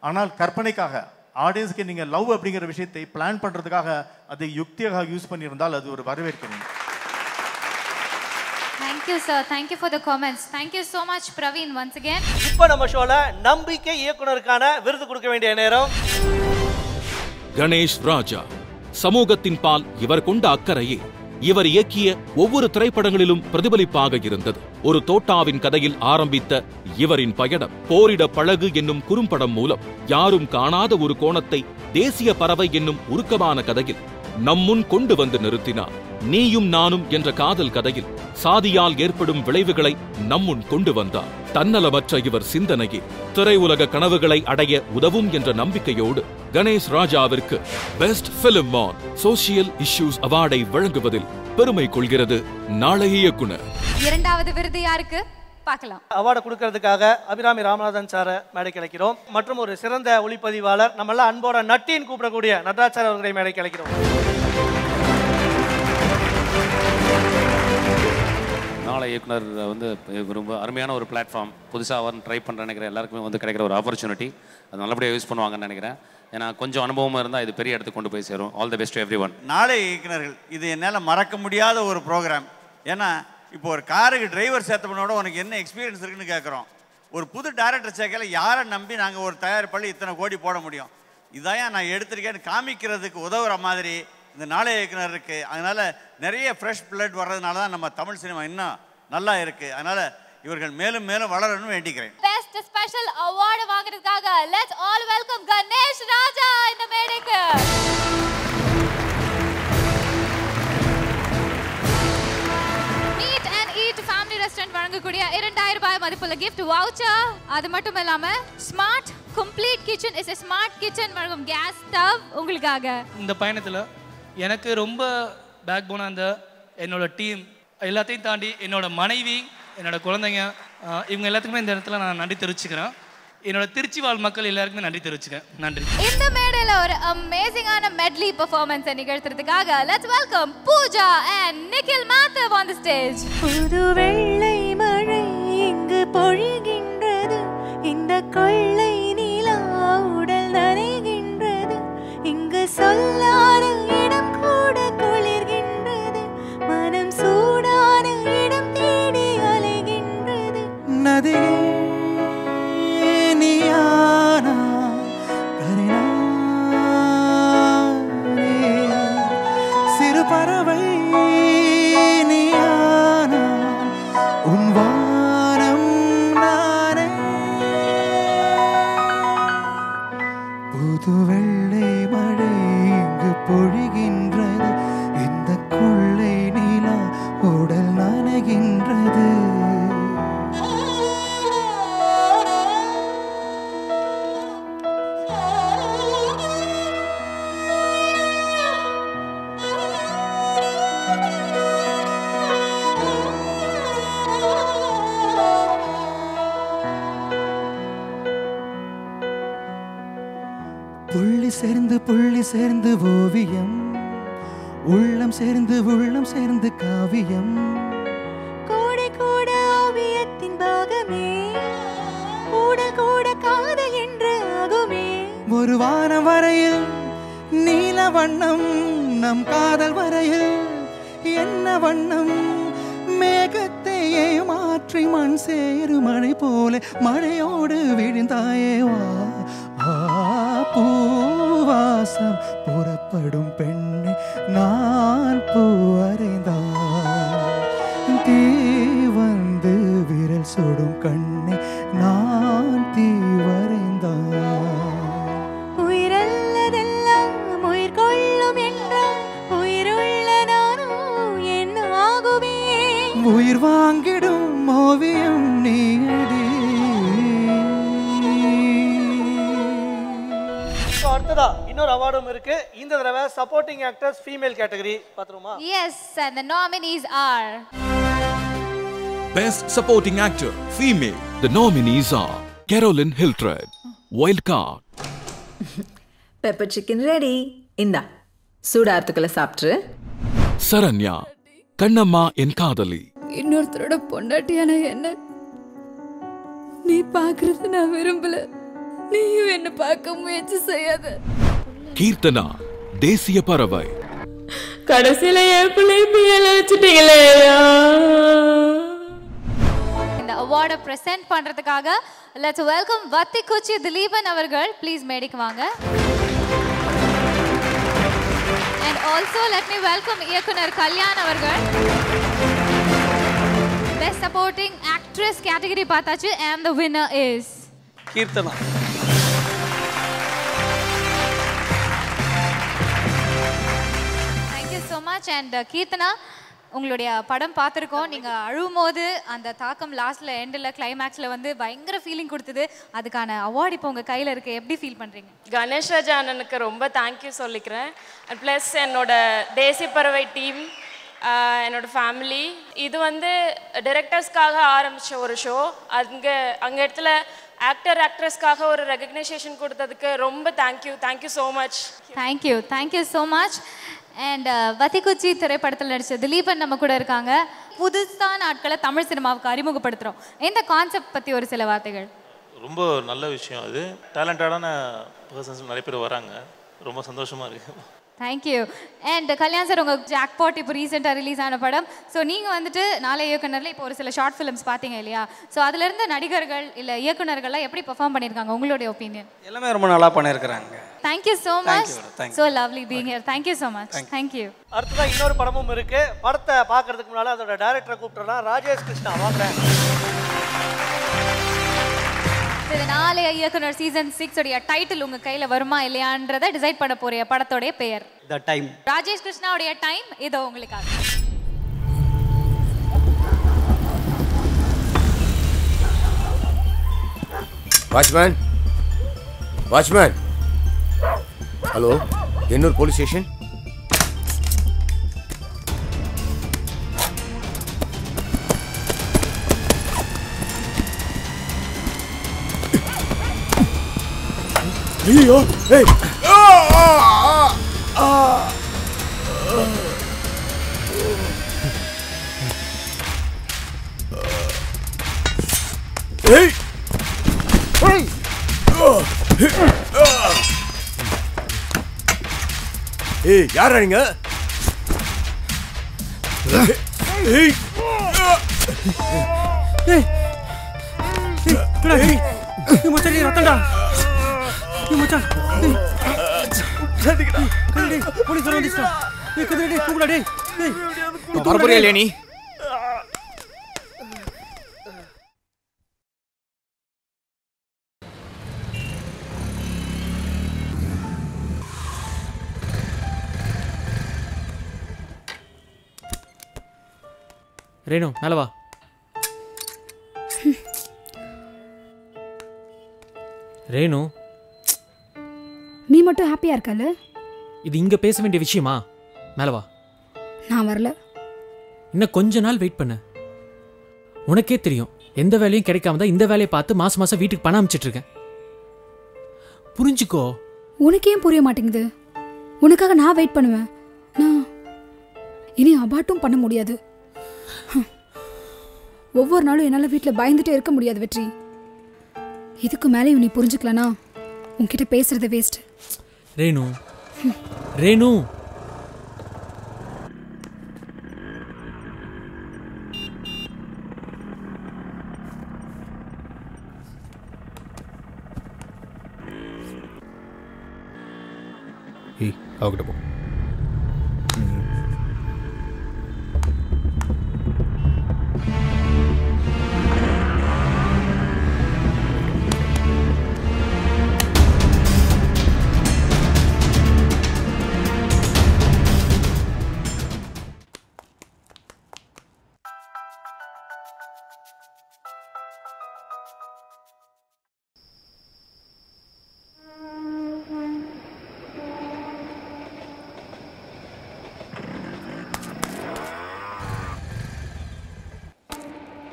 ஆனால் கற்பனைக்காக ஆடியன்ஸ்க்கு நீங்கள் லவ் அப்படிங்கிற விஷயத்தை பிளான் பண்ணுறதுக்காக அதை யுக்தியாக யூஸ் பண்ணியிருந்தால் அது ஒரு வரவேற்கிறேன். Thank you sir, thank you for the comments. Thank you so much Praveen once again. இப்போ நம்ம ஷோல நம்பிக்கை இயக்குனருக்கான விருது கொடுக்க வேண்டிய நேரம். கணேஷ் ராஜா. சமூகத்தின் பால் இவர் கொண்ட அக்கறையே இவர் இயக்கிய ஒவ்வொரு திரைப்படங்களிலும் பிரதிபலிப்பாக இருந்தது. ஒரு தோட்டாவின் கதையில் ஆரம்பித்த இவரின் பயணம் போரிட பழகு என்னும் குறும்படம் மூலம் யாரும் காணாத ஒரு கோணத்தை தேசிய பறவை என்னும் உருக்கமான கதையில் நம்முன் கொண்டு வந்து நிறுத்தினார். நீயும் நானும் என்ற காதல் கதையில் சாதியால் ஏற்படும் விளைவுகளை நம்முன் கொண்டு வந்தார். தன்னலமற்ற இவர் சிந்தனையே திரையுலக கனவுகளை அடைய உதவும் என்ற நம்பிக்கையோடு கணேஷ் ராஜாவிற்கு best film on social issues அவார்டை வழங்குவதில் பெருமை கொள்கிறது நாளைய இயக்குனர். இரண்டாவது விருது யாருக்கு பார்க்கலாம். அவார்டு கொடுக்கிறதுக்காக அபிராமி ராமநாதன் சாரை மேடைக்கு அழைக்கிறோம். மற்றும் ஒரு சிறந்த ஒளிப்பதிவாளர் நம்மளாம் அன்போட நட்டின்னு கூப்பிடக்கூடிய நடராஜ் சார் அவர்களை மேடைக்கு அழைக்கிறோம். நாளை இயக்குனர் வந்து ரொம்ப அருமையான ஒரு பிளாட்ஃபார்ம். புதுசாக அவர் ட்ரை பண்ணுற நினைக்கிற எல்லாருக்குமே வந்து கிடைக்கிற ஒரு ஆப்பர்ச்சுனிட்டி. அது நல்லபடியாக யூஸ் பண்ணுவாங்கன்னு நினைக்கிறேன். ஏன்னா கொஞ்சம் அனுபவமாக இருந்தால் இது பெரிய இடத்துக்கு கொண்டு போய் சேரும். All the best to everyone. நாளை இயக்குனர்கள் இது என்னால் மறக்க முடியாத ஒரு ப்ரோக்ராம். ஏன்னா இப்போ ஒரு காருக்கு டிரைவர் சேர்த்தப்பனோட உனக்கு என்ன எக்ஸ்பீரியன்ஸ் இருக்குன்னு கேட்குறோம். ஒரு புது டைரக்டர் சேர்க்கல யாரை நம்பி நாங்கள் ஒரு தயாரிப்பாளி இத்தனை கோடி போட முடியும்? இதான் நான் எடுத்திருக்கேன்னு காமிக்கிறதுக்கு உதவுற மாதிரி இந்த நாளை இயக்குனர் இருக்கு. அதனால நிறைய ஃப்ரெஷ் பிளட் வர்றதுனால தான் நம்ம தமிழ் சினிமா இன்னும் நல்லா இருக்கு. அதனால இவர்கள் மேலும் மேலும் வளரணும்னு வேண்டிக்கிறேன். பெஸ்ட் ஸ்பெஷல் அவார்ட் வாங்குறதுக்காக லெட்ஸ் ஆல் வெல்கம் கணேஷ் ராஜா இந்த மேடைக்கு. Meet and eat family restaurant வழங்கக்கூடிய 2000 ரூபாய் மதிப்புள்ள gift voucher. அது மட்டும் இல்லாம smart complete kitchen is a smart kitchen வழங்கும் கேஸ் ஸ்டவ் உங்களுக்காக. இந்த பயணத்தில் எனக்கு ரொம்ப பேக் போன அந்த என்னோட டீம் எல்லாத்தையும் தாண்டி என்னோட மனைவி என்னோட குழந்தைங்க இவங்க எல்லாத்துக்குமே இந்த இடத்துல நான் நன்றி தெரிவிச்சுக்கிறேன். என்னோட திருச்சி வாழ் மக்கள் எல்லாருக்குமே நன்றி தெரிவிச்சுக்கிறேன். நன்றி. இந்த மேடையில் ஒரு அமேசிங்கான மெட்லி பெர்ஃபார்மன்ஸை நிகழ்த்துறதுக்காக let's welcome Pooja and Nikhil Madhav on the stage. புது வெள்ளை மழை இங்கு பொழிகின்றது, இந்த கொள்ளை நிலா உடல் நனைகின்றது, இங்கு சொல்லாத இடம் கூட குளிர்கின்றது, மனம் சூடான இடம் தேடி அலைகின்றது. நதியே நீயானா கரினானே, சிறு பறவை நீயானா உன் வானம் நானே. புது வெள்ளை மழை இங்கு பொழிகின்றது, இந்த கொள்ளை நிலா உடல் நனைகின்றது. புள்ளி சேர்ந்து ஓவியம், உள்ளம் சேர்ந்து காவியம். கூட கூட ஓவியத்தின் பாகமே, ஊடல் கூட காதல் என்று ஆகுமே. ஒரு வானம் வரையில் நீல வண்ணம், நம் காதல் வரையில் என்ன வண்ணம்? மேகத்தையே மாற்றி மண் சேரு மழை போல மழையோடு விழுந்தாயே வா. பூவாசம் புறப்படும் பெண்ணை நான் பூவரைந்தான், தீ வந்து விரல் சுடும் கண்ணை நான் தீ வரைந்தான். உயிரல்லதெல்லாம் உயிர் கொள்ளும் என்றால் உயிருள்ள நானும் என்ன ஆகுமே? உயிர் வாங்கிடும் ஓவியம் நீயடி. அடுத்ததா இன்னொரு அவார்டும் இருக்கு. இந்த தடவை சப்போர்ட்டிங் ஆக்டர்ஸ் ஃபீமேல் கேட்டகரி பாத்துருமா? Yes, and the nominees are Best Supporting Actor Female. The nominees are Carolyn Hiltrud, Wildcard. Pepper chicken ready. இந்தா சூடாத்துக்குள்ள சாப்பிட்ரு. சரண்யா, கண்ணம்மா என் காதலி. இன்னொருத்தரோட பொண்டாட்டியான என்ன நீ பார்க்கறது நான் விரும்பல. நீயும் என்ன பார்க்க முயற்சி செய்யாத. கீர்த்தனா தேசிய பறவை. கடைசியில என் பிள்ளை பியல வச்சுட்டீங்களே. இந்த அவார்டை பிரசன்ட் பண்றதுக்காக லெட்ஸ் வெல்கம் வத்திக்குச்சி திலீபன் அவர்கள். ப்ளீஸ் மேடைக்கு வாங்க. And also let me welcome இயக்குனர் கல்யாண் அவர்கள். Best supporting actress category பார்த்தாச்சு and the winner is Keerthana. Thank you so much. And Keerthana, உங்களுடைய படம் பார்த்துருக்கோம். நீங்கள் அழும்போது அந்த தாக்கம் லாஸ்ட்டில் எண்டில் கிளைமேக்ஸில் வந்து பயங்கர ஃபீலிங் கொடுத்தது. அதுக்கான அவார்டு இப்போ உங்கள் கையில் இருக்குது. எப்படி ஃபீல் பண்ணுறீங்க? கணேஷ் ராஜா அண்ணனுக்கு ரொம்ப தேங்க்யூ சொல்லிக்கிறேன். ப்ளஸ் என்னோட தேசிய பறவை டீம், என்னோட ஃபேமிலி. இது வந்து டிரெக்டர்ஸ்க்காக ஆரம்பித்த ஒரு ஷோ. அங்கே இடத்துல ஆக்ட்ரஸ்க்காக ஒரு ரெகக்னைசேஷன் கொடுத்ததுக்கு ரொம்ப thank you so much. Thank you so much. And Vathikuchi திரைப்படத்தில் நடித்த திலீபன் நம்ம கூட இருக்காங்க. புதுசான ஆட்களை தமிழ் சினிமாவுக்கு அறிமுகப்படுத்துகிறோம். இந்த கான்செப்ட் பற்றி ஒரு சில வார்த்தைகள். ரொம்ப நல்ல விஷயம். அது டேலண்டடான பர்சன்ஸ் நிறைய பேர் வராங்க. ரொம்ப சந்தோஷமாக இருக்குது. தேங்க்யூ. அண்ட் கல்யாண் சார், உங்கள் ஜாக்பாட் இப்போ ரீசெண்டாக ரிலீஸ் ஆன படம். ஸோ நீங்கள் வந்துட்டு நாளை இயக்குனரில் இப்போ ஒரு சில ஷார்ட் ஃபிலிம்ஸ் பார்த்தீங்க இல்லையா? ஸோ அதுலேருந்து நடிகர்கள் இல்லை இயக்குனர்கள்லாம் எப்படி பெர்ஃபார்ம் பண்ணியிருக்காங்க, உங்களுடைய ஒப்பீனியன்? எல்லாமே ரொம்ப நல்லா பண்ணியிருக்கிறாங்க. Thank you so much. So lovely being here. Thank you so much. Thank you. அடுத்ததான் இன்னொரு படமும் இருக்கு. படத்தை பார்க்கறதுக்கு முன்னால அதோட டைரக்டரை கூப்பிட்டுறோம். ராஜேஷ் கிருஷ்ணா வாங்குறேன். இது நாளைய இயக்குனர் சீசன் 6 உடைய டைட்டில் உங்க கையில வருமா இல்லையான்றதை டிசைட் பண்ண போற படத்தோட பெயர் தி டைம். ராஜேஷ் கிருஷ்ணாவுடைய டைம் இதோ உங்களுக்காக. Watchman. Hello, Ennore police station. ஐயோ, ஏய், ஏய், ஏய், யாரா நீங்க? ஏய், மச்சான் ரத்தம்டா. மச்சான் போலீஸ் வந்துச்சா? கூப்பிடா டேய். வரப்போறியா இல்லையா நீ? ரேணு மேல வா. ரேணு, நீ மட்டும் ஹாப்பியா இருக்கல? இது இங்க பேச வேண்டிய விஷயமா? மேல வா. நான் வரல. இன்னும் கொஞ்ச நாள் வெயிட் பண்ணு. உனக்கே தெரியும், எந்த வேலையும் கிடைக்காம தான் இந்த வேலையை பார்த்து மாசம் மாசம் வீட்டுக்கு பணம் அனுப்பிச்சிட்டு இருக்கேன். புரிஞ்சுக்கோ. உனக்கே புரிய மாட்டேங்குது. உனக்காக நான் வெயிட் பண்ணுவேன். நான் இனி அபார்ட்டும் பண்ண முடியாது. ஒவ்வொரு நாளும் என்னால் வீட்டில் பயந்துட்டே இருக்க முடியாது வெற்றி. இதுக்கு மேலே நீ புரிஞ்சுக்கலனா உன்கிட்ட பேசுறது வேஸ்ட். ரேணு, ரேணு, ஏய், அவகிட்ட போ.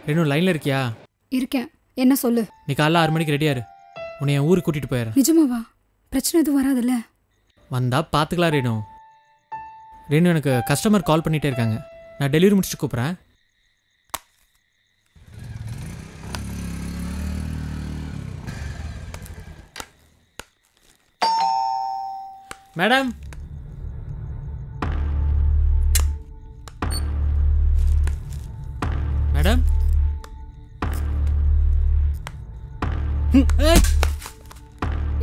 ரேணு லைன்ல இருக்கியா? இருக்கேன். என்ன சொல்லு? நீ காலைல 6 மணிக்கு ரெடியா இரு. உன்னை என் ஊருக்கு கூட்டிட்டு போயிடுறேன். நிஜமாவா? பிரச்சனை எதுவும் வராதுல்ல? வந்தா பார்த்துக்கலாம் ரேணு. ரேணு, எனக்கு கஸ்டமர் கால் பண்ணிட்டே இருக்காங்க. நான் டெலிவரி முடிச்சுட்டு கூப்பிட்றேன். மேடம் மேடம்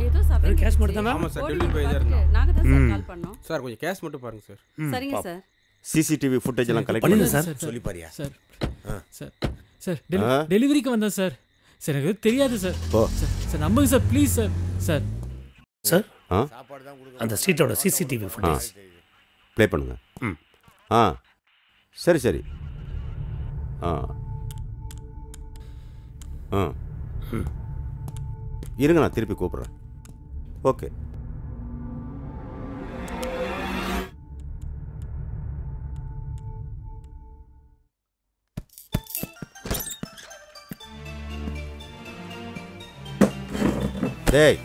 ஏதோ சப்மிட் கேஷ் மட்டும் தானா? ஆமா சார், டெலிவரி பாய் தான் இருந்தா. நாங்க தான் சார் கால் பண்ணோம். சார் கொஞ்சம் கேஷ் மட்டும் பாருங்க சார். சரிங்க சார். சிசிடிவி ஃபுட்டேஜ் எல்லாம் கலெக்ட் பண்ணுங்க பண்ணுங்க சார். சொல்லி பாரியா. சார் சார் சார் டெலிவரிக்கு வந்தேன் சார். சார் எனக்கு தெரியாது சார். சார் நம்புங்க sir please sir. Sir sir அந்த ஸ்ட்ரீட்டோட சிசிடிவி ஃபுட்டேஜ் ப்ளே பண்ணுங்க. ஆ சரி சரி. ஆ ஆ இருங்க, நான் திருப்பி கூப்பிட்றேன். ஓகே. டேய்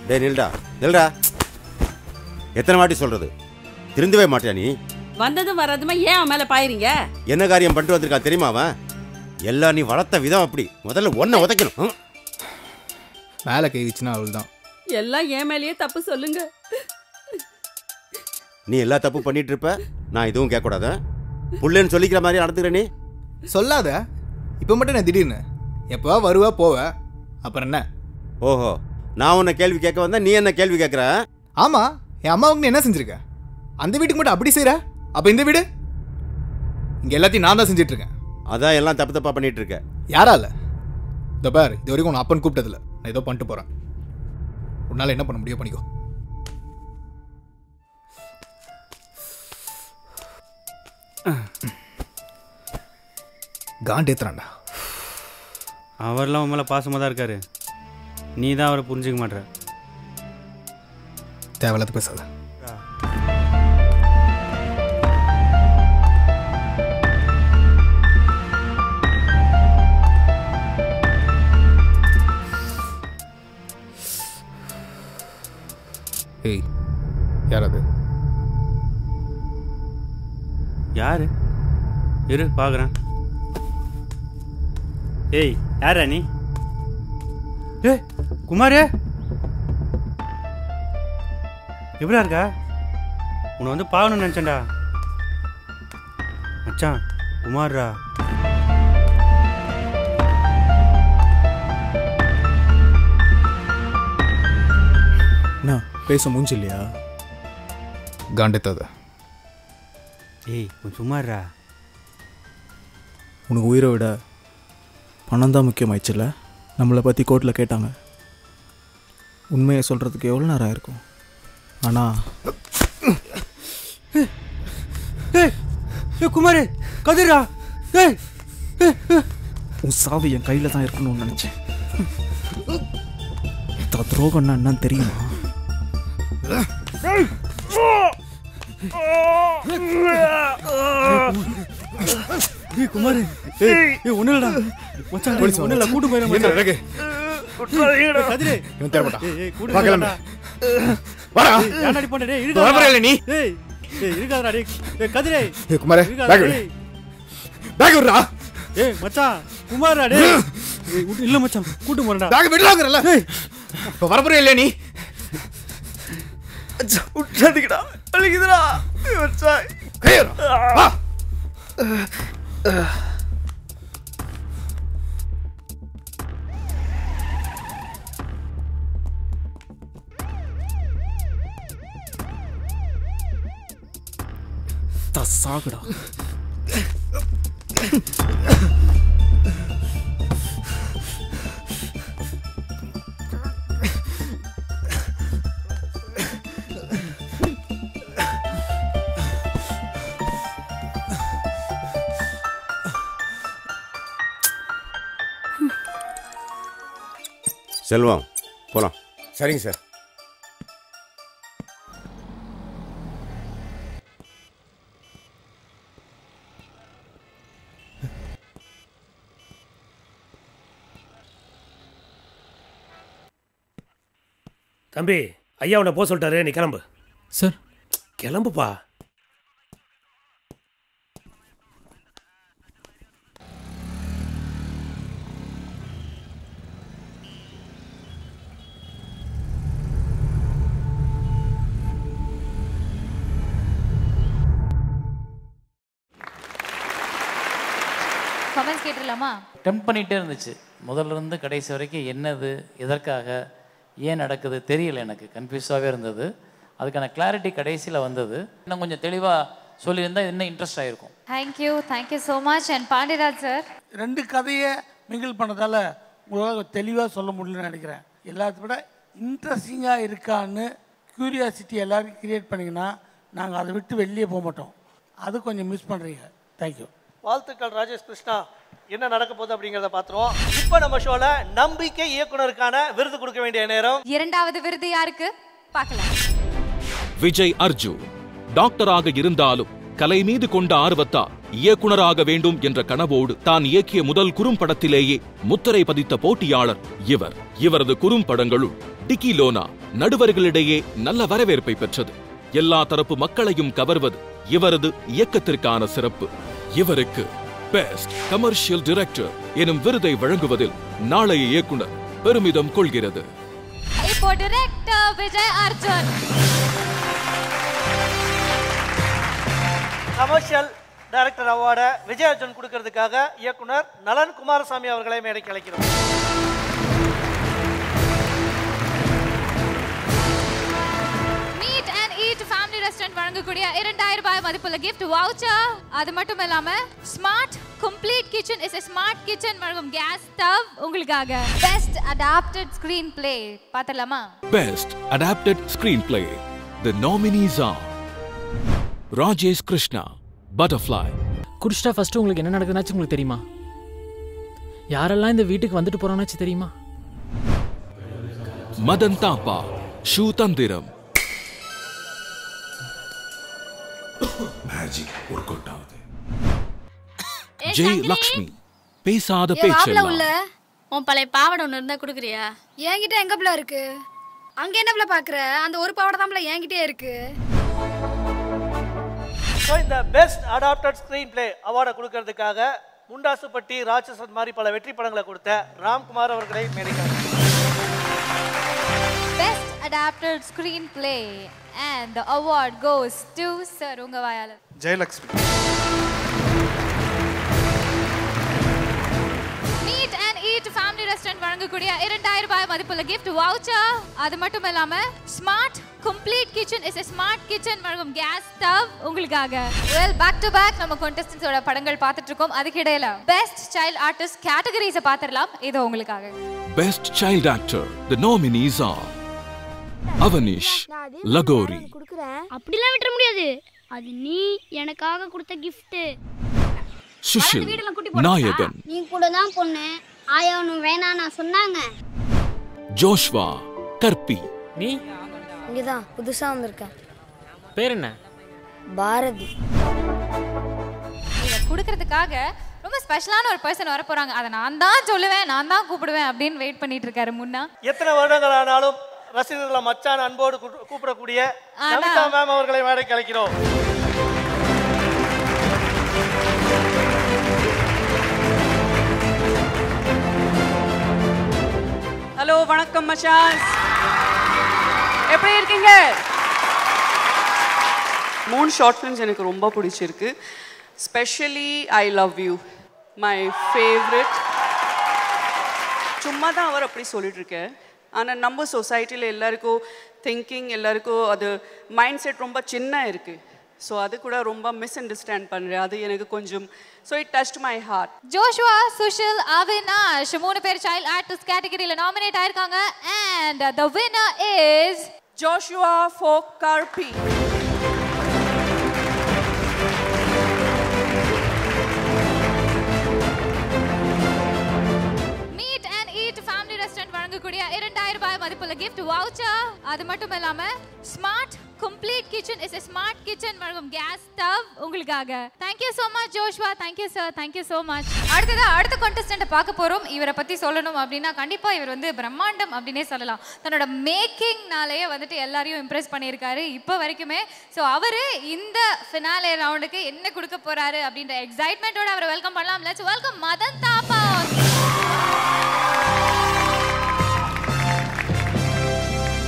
டேய் நில்டா நில்டா. எத்தனை வாட்டி சொல்றது, திருந்தவே மாட்டியா நீ? வந்ததும் வராதுமா ஏன் அவன் மேல பாயிரீங்க? என்ன காரியம் பண்ணிட்டு வந்திருக்கான் தெரியுமா அவன்? எல்லாம் நீ வளர்த்த விதம் அப்படி. முதல்ல ஒன்றை உதைக்கணும். மேலே கை வச்சுனா அவள் தான். எல்லாம் என் மேலேயே தப்பு சொல்லுங்க. நீ எல்லா தப்பு பண்ணிட்டு இருப்ப, நான் இதுவும் கேட்கக்கூடாத. புள்ளேன்னு சொல்லிக்கிற மாதிரி நடந்துக்கிற நீ. சொல்லாத. இப்போ மட்டும் நான் திடீர்னு எப்போ வருவா போவ, அப்புறம் என்ன? ஓஹோ, நான் உன்னை கேள்வி கேட்க வந்தா நீ என்ன கேள்வி கேட்குற? ஆமாம், என் அம்மாவுக்கு நீ என்ன செஞ்சிருக்க? அந்த வீட்டுக்கு மட்டும் அப்படி செய்கிற, அப்போ இந்த வீடு இங்கே எல்லாத்தையும் நான் தான் செஞ்சிட்ருக்கேன். அதான் எல்லாம் தப்பு தப்பாக பண்ணிட்டு இருக்க. யாரால? இந்த பார், இது வரைக்கும் உன் அப்பன் கூப்பிட்டதில்ல. நான் ஏதோ பண்ணிட்டு போகிறேன். உன்னால் என்ன பண்ண முடியும் பண்ணிக்கோ. காண்டேத்துறான்டா. அவர்லாம் உன் மேலே பாசமாக தான் இருக்காரு. நீ தான் அவரை புரிஞ்சிக்க மாட்டேற. தேவையில்லாத பேசாத. ஏய், யார் அது? யாரு? இரு பார்க்குறேன். ஏய், யாரா நீ? ஏ குமார், எப்படா இருக்கா? உன்னை வந்து பார்க்கணும்னு நினச்சேன்டா. மச்சான் குமார்ரா. என்ன பேச மூஞ்சி இல்லையா? காண்டேத்தாத. ஏய் கொஞ்சம் சும்மாறா. உனக்கு உயிரை விட பணம் தான் முக்கியமாயிடுச்சுல்ல? நம்மளை பற்றி கோர்ட்டில் கேட்டாங்க. உண்மையை சொல்கிறதுக்கு எவ்வளோ நேரம் ஆயிருக்கும். ஆனால் குமார் கதிரா, உன் சாவு என் கையில் தான் இருக்கணும்னு நினச்சேன். துரோகம்னா என்னன்னு தெரியுமா? குமார் ஒன்னுடா மச்சான், ஒன்னுல கூட்டு போயிடும். கதிரே இவன் தேவைப்பட்டா கூட்டு வாடா. யானடி போண்டே டேய் இருடா. வரப்பறல நீ. டேய் டேய் இருக்காதடா டேய். டேய் கதிரே. ஏய் குமார் பேக் விடு. பேக் விடுடா. ஏய் மச்சான் குமார்டா டேய். இல்ல மச்சான் கூட்டு போறடா. பேக் விடுறாங்கறல. இப்ப வரப்பறல நீ. அச்சா உட்றதுக்குடா. அழுகுதுடா. மச்சான் கையற. வா. சாகுடா. செல்வம் போலாம். சரிங்க சார். தம்பி, ஐயா உன்னை போக சொல்லிட்டாரு, நீ கிளம்பு. சார் கிளம்புப்பா. பாயிண்ட்ஸ் கேட்டுடலாமா? டெம்ப் பண்ணிகிட்டே இருந்துச்சு முதல்ல இருந்து கடைசி வரைக்கும். என்னது, எதற்காக, ஏன் நடக்குது தெரியல, எனக்கு கன்ஃபியூஸாகவே இருந்தது. அதுக்கான கிளாரிட்டி கடைசியில் வந்தது. இன்னும் கொஞ்சம் தெளிவாக சொல்லியிருந்தால் இன்னும் இன்ட்ரெஸ்ட் ஆகிருக்கும். Thank you so much. And Pandiraj sir, 2 கதையை மிங்கிள் பண்ணதால் உங்களால் தெளிவாக சொல்ல முடியலன்னு நினைக்கிறேன். எல்லாத்த விட இன்ட்ரெஸ்டிங்காக இருக்கான்னு க்யூரியாசிட்டி எல்லாருக்கும் கிரியேட் பண்ணிங்கன்னா நாங்கள் அதை விட்டு வெளியே போக மாட்டோம். அது கொஞ்சம் மிஸ் பண்ணுறீங்க. தேங்க்யூ. வாழ்த்துக்கள் ராஜேஷ் கிருஷ்ணா. என்ன நடக்க போகுது அப்படிங்கிறத பார்த்துருவோம். இப்போ நம்ம ஷோல நம்பிக்கை இயக்குனருக்கான விருது கொடுக்க வேண்டிய நேரம். 2வது விருது யாருக்கு பார்க்கலாம். விஜய் அர்ஜுன் டாக்டராக இருந்தாலும் கலை மீது கொண்ட ஆர்வத்தால் இயக்குனராக வேண்டும் என்ற கனவோடு தான் இயக்கிய முதல் குறும்படத்திலேயே முத்திரை பதித்த போட்டியாளர் இவர். இவரது குறும்படங்களுள் டிக்கி லோனா நடுவர்களிடையே நல்ல வரவேற்பை பெற்றது. எல்லா தரப்பு மக்களையும் கவர்வது இவரது இயக்கத்திற்கான சிறப்பு. இவருக்கு பெஸ்ட் கமர்ஷியல் டைரக்டர் எனும் விருதை வழங்குவதில் நாளைய இயக்குனர் பெருமிதம் கொள்கிறது. இப்போ director Vijay Arjun. Commercial director அவார்டை விஜய் அர்ஜுன் கொடுக்கறதுக்காக இயக்குனர் நலன் குமாரசாமி அவர்களை மேடைக்கு அழைக்கிறோம். Meet and eat family restaurant வழங்கக்கூடிய 2000 ரூபாய் மதிப்புள்ள கிஃப்ட் வவுச்சர். அது மட்டும் இல்லாம smart complete kitchen is a smart kitchen வழங்கும் கேஸ் ஸ்டவ் உங்களுக்காக. பெஸ்ட் அடாப்டட் ஸ்கிரீன் பிளே பார்த்தலாமா? Best adapted screenplay. The nominees are Rajesh Krishna, butterfly. குடிச்சிட்டா ஃபர்ஸ்ட் உங்களுக்கு என்ன நடக்குதுனாச்சு உங்களுக்கு தெரியுமா? யாரெல்லாம் இந்த வீட்டுக்கு வந்துட்டு போறானாச்சு தெரியுமா? மதன் தாப்பா, ஷூ தந்திரம். மேஜிக் ஒர்க் அவுட் ஆகுது. ஜெய் லக்ஷ்மி, பேசாத பேச்செல்லாம். உன் பழைய பாவாடை ஒன்று இருந்தா கொடுக்குறியா? என்கிட்ட எங்க பிள்ளை இருக்கு? அங்க என்ன பிள்ளை பாக்குற? அந்த ஒரு பாவாடை தான் பிள்ளை என்கிட்டே இருக்கு. ஸோ இந்த பெஸ்ட் அடாப்டட் ஸ்க்ரீன் பிளே அவார்டை கொடுக்கறதுக்காக முண்டாசுப்பட்டி, ராட்சசன் மாதிரி பல வெற்றி படங்களை கொடுத்த ராம்குமார் அவர்களை மேடைக்கு. Best adapted screenplay and the award goes to sir உங்க வாயால. Jayalakshmi. Meet and eat family restaurant வழங்கக்கூடிய 2000 ரூபாய் மதிப்புள்ள கிஃப்ட் வவுச்சர். அது மட்டும் இல்லாம smart complete kitchen is a smart kitchen வழங்கும் கேஸ் ஸ்டவ் உங்களுக்காக. வெல் பேக் டு பேக் நம்ம contestants-ஓட படங்கள் பார்த்துட்டு இருக்கோம். அதுக்கு இடையில பெஸ்ட் சைல்ட் ஆர்டிஸ்ட் கேட்டகரிஸை பார்த்திரலாம். இது உங்களுக்காக. Best child actor. The nominees are Avanish, Lagori. அப்படிலாம் விட்டுற முடியாது. அது நீ எனக்காக கொடுத்த gift. சுஷில், நாயகன். நீ கூட தான் பொண்ணு. ஆயாவனும் வேணாம் நான் சொன்னாங்க. ஜோஷ்வா, கற்பி. நீ இங்கதான் புதுசா வந்திருக்க. பேர் என்ன? பாரதி. இத கொடுக்கிறதுக்காக ரொம்ப ஸ்பெஷலான ஒரு பர்சன் வர போறாங்க. அதை நான் தான் சொல்லுவேன், நான் தான் கூப்பிடுவேன் அப்படின்னு வெயிட் பண்ணிட்டு இருக்காரு முன்னா. எத்தனை வருடங்கள் ஆனாலும் ரசிகர்களை மச்சான் அன்போடு கூப்பிடக்கூடிய நமிதா மேம் அவர்களை மேடைக்கு அழைக்கிறோம். ஹலோ, வணக்கம் மச்சான்ஸ். எப்படி இருக்கீங்க? 3 ஷார்ட் ஃபிலிம்ஸ் எனக்கு ரொம்ப பிடிச்சிருக்கு. Specially I love you, my favourite. சும்மா தான் அவர் அப்படி சொல்லிட்டு இருக்கேன். ஆனால் நம்ம சொசைட்டியில் எல்லாருக்கும் திங்கிங், எல்லாருக்கும் அது மைண்ட் செட் ரொம்ப சின்ன இருக்குது. ஸோ அது கூட ரொம்ப மிஸ் அண்டர்ஸ்டாண்ட் பண்ணுறேன். அது எனக்கு கொஞ்சம் so it touched my heart. Joshua, Sushil, Avinash 3 பேர் சைல்ட் ஆர்டிஸ்ட் கேட்டகரியில் நாமினேட் ஆயிருக்காங்க. And the winner is Joshua for கர்பி. வழங்கக்கூடிய 2000 ரூபாய் மதிப்புள்ள gift voucher. அது மட்டும் இல்லாம smart complete kitchen is a smart kitchen வழங்கும் கேஸ் ஸ்டவ் உங்களுக்காக. Thank you so much Joshua. Thank you sir. Thank you so much. அடுத்த contestant பார்க்க போறோம். இவரை பத்தி சொல்லணும் அப்படினா கண்டிப்பா இவர் வந்து பிரம்மாண்டம் அப்படினே சொல்லலாம். தன்னோட மேக்கிங்னாலயே வந்துட்டு எல்லாரையும் இம்ப்ரெஸ் பண்ணியிருக்காரு இப்போ வரைக்குமே. ஸோ அவரு இந்த ஃபினாலே ரவுண்டுக்கு என்ன கொடுக்க போறாரு அப்படின்ற எக்ஸைட்மெண்டோட அவரை வெல்கம் பண்ணலாம். லெட்ஸ் வெல்கம் மதன் தாப்பா.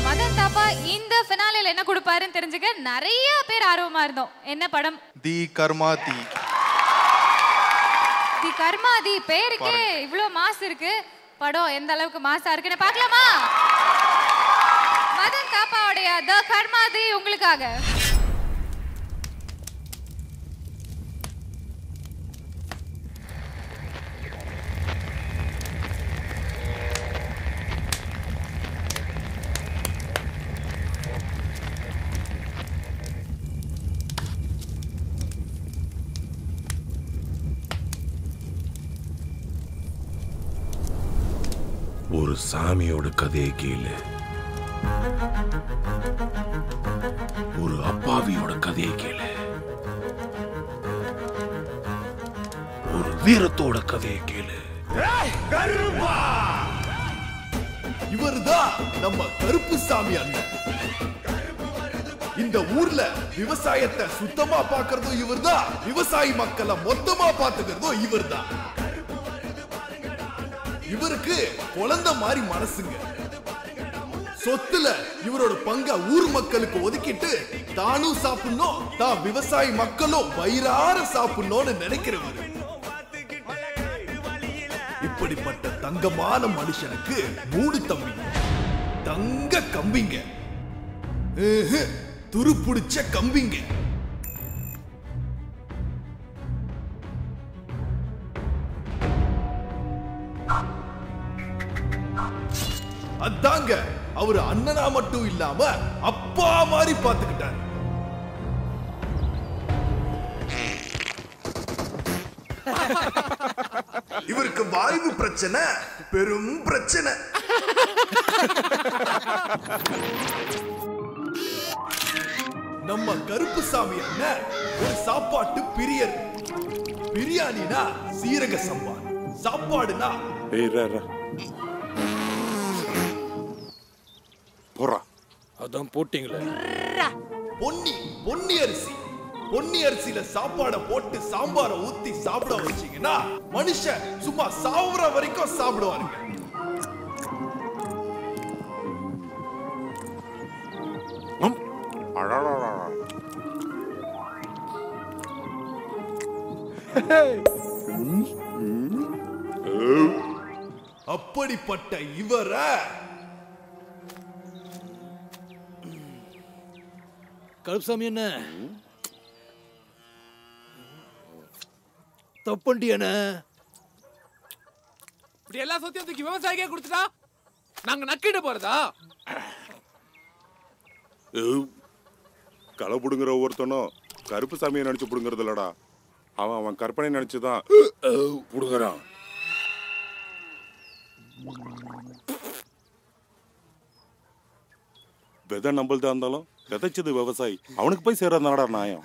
மதன் தாப்பா இந்த ஃபினாலேல என்ன கொடுப்பாருன்னு தெரிஞ்சுக்க நிறைய பேர் ஆர்வமா இருந்தோம். என்ன படம்? தி கர்மா தி. தி கர்மாதி பேருக்கே இவ்ளோ மாஸ் இருக்கு. படம் எந்த அளவுக்கு மாசா இருக்குன்னு பார்க்கலாமா? மதன் தாப்பாவுடைய தி கர்மாதி உங்களுக்காக. ஒரு சாமியோட கதையை கேளு, ஒரு அப்பாவியோட கதையை கேளு, ஒரு வீரத்தோட கதையை கேளு. இவர்தான் நம்ம கருப்பு சாமி அண்ணன். இந்த ஊர்ல விவசாயத்தை சுத்தமா பாக்குறதும் இவர்தான், விவசாயி மக்களை மொத்தமா பாத்துக்கிறதும் இவர்தான். இவருக்கு குழந்தை மாதிரி மனசுங்க. சொத்துல இவரோட பங்க ஊர் மக்களுக்கு ஒதுக்கிட்டு தானும் சாப்பிடணும், தான் விவசாயி மக்களும் வயிறார சாப்பிடணும்னு நினைக்கிறவர். இப்படிப்பட்ட தங்கமான மனுஷனுக்கு 3 தம்பி, தங்க கம்பிங்க, துருப்புடிச்ச கம்பிங்க. அதாங்க அவரு அண்ணனா மட்டும் இல்லாம அப்பா மாதிரி பாத்துக்கிட்டாரு. இவருக்கு வாய்வு பிரச்சனை பெரும் பிரச்சனை. நம்ம கருப்புசாமி அண்ணன் ஒரு சாப்பாட்டு பிரியர். பிரியாணினா சீரக சம்பா, சாப்பாடுனா போறா. அதான் போட்டீங்களே பொன்னி அரிசி. பொன்னி அரிசியில சாப்பாட போட்டு சாம்பார ஊத்தி சாப்பிட வச்சீங்கன்னா மனுஷன் சும்மா சாவுற வரைக்கும் சாப்பிடுவாருங்க. அப்படிப்பட்ட இவர கருப்சாமி என்ன தப்பண்டி என்ன இப்படி எல்லா சொத்தையும் தூக்கி விவசாயிக்கே கொடுத்துட்டா நாங்க நக்கிட்டு போறதா? களை புடுங்குற ஒவ்வொருத்தனும் கருப்பு சாமியை நினைச்சு புடுங்குறது இல்லடா, அவன் கற்பனை நினைச்சுதான் புடுங்குறான். விதை நம்மள்தான் இருந்தாலும் விதைச்சது விவசாயி, அவனுக்கு போய் சேர்றதுனாடா நியாயம்.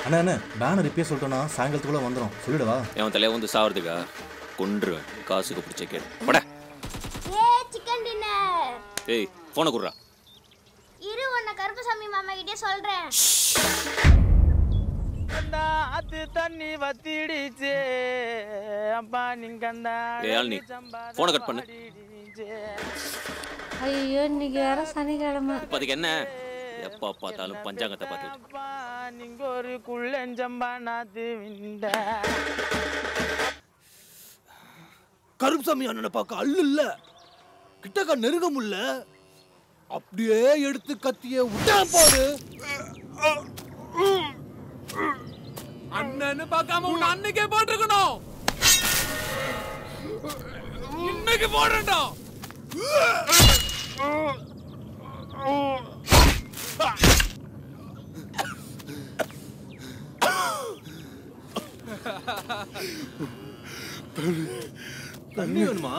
அண்ணா பேனர் ரிப்பேர் சொல்லிட்டோன்னா சாயங்காலத்துக்குள்ள வந்துடும், சொல்லிடவா? என் தலையை வந்து சாவறதுக்கா கொன்றுவேன், காசுக்கு பிடிச்ச கேடு பட. Chicken dinner. ஏய் போனை குடுறா. இரு உன்னை கருப்பசாமி மாமா கிட்டே சொல்றேன். அது தண்ணி வத்திடுச்சே அப்பா நீங்க ஏய் போனை கட் பண்ணு. ஐயோ இன்னைக்கு வேற சனிக்கிழமை. இப்போதைக்கு என்ன எப்போ பார்த்தாலும் பஞ்சாங்கத்தை பார்த்துட்டு நீங்க ஒரு குள்ளஞ்சம்பா நாத்து விண்ட. கருப்சாமி அண்ணனை பார்க்க அல்ல இல்ல, கிட்டக்க நெருங்க முடியல, அப்படியே எடுத்து கத்திய விட்டா பாரு. அண்ணன்னு பார்க்காம உன்னை அன்னைக்கே போட்டுருக்கணும், இன்னைக்கு போடுறா. தண்ணி வேணுமா?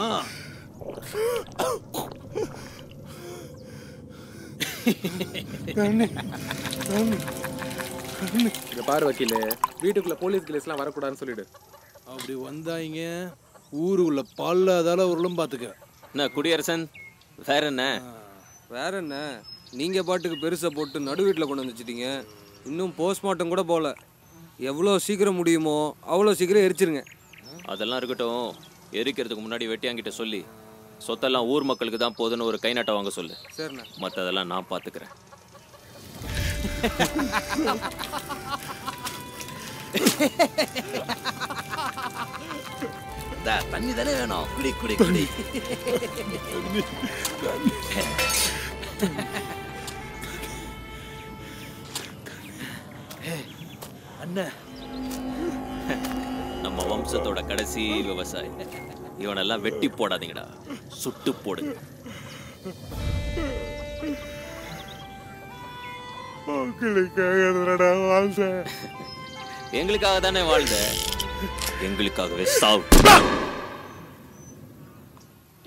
இங்க பாரு வக்கீல, வீட்டுக்குள்ள போலீஸ் கிளேஸ்லாம் வரக்கூடாதுன்னு சொல்லிடு. அப்படி வந்தாங்க ஊருக்குள்ள பல்லதால உருளும் பாத்துக்க. என்ன குடியரசன் வேற என்ன? வேற என்ன, நீங்க பாட்டுக்கு பெருசா போட்டு நடு வீட்டில் கொண்டு வந்து வச்சுட்டீங்க. இன்னும் போஸ்ட்மார்ட்டம் கூட போகல. எவ்வளோ சீக்கிரம் முடியுமோ அவ்வளோ சீக்கிரம் எரிச்சிருங்க. அதெல்லாம் இருக்கட்டும், எரிக்கிறதுக்கு முன்னாடி வெட்டியாங்கிட்ட சொல்லி சொத்தெல்லாம் ஊர் மக்களுக்கு தான் போதுன்னு ஒரு கை நட்டை வாங்க சொல்லு. சரிண்ணா. மற்றதெல்லாம் நான் பார்த்துக்கிறேன். தண்ணி தானே வேணும், குடி குடி குடி. அண்ணன் நம்ம வம்சத்தோட கடைசி விவசாயி. இவனெல்லாம் வெட்டி போடாதீங்கடா, சுட்டு போடுங்க. எங்களுக்காக தானே வாழ்ந்த, எங்களுக்காகவே சாவு.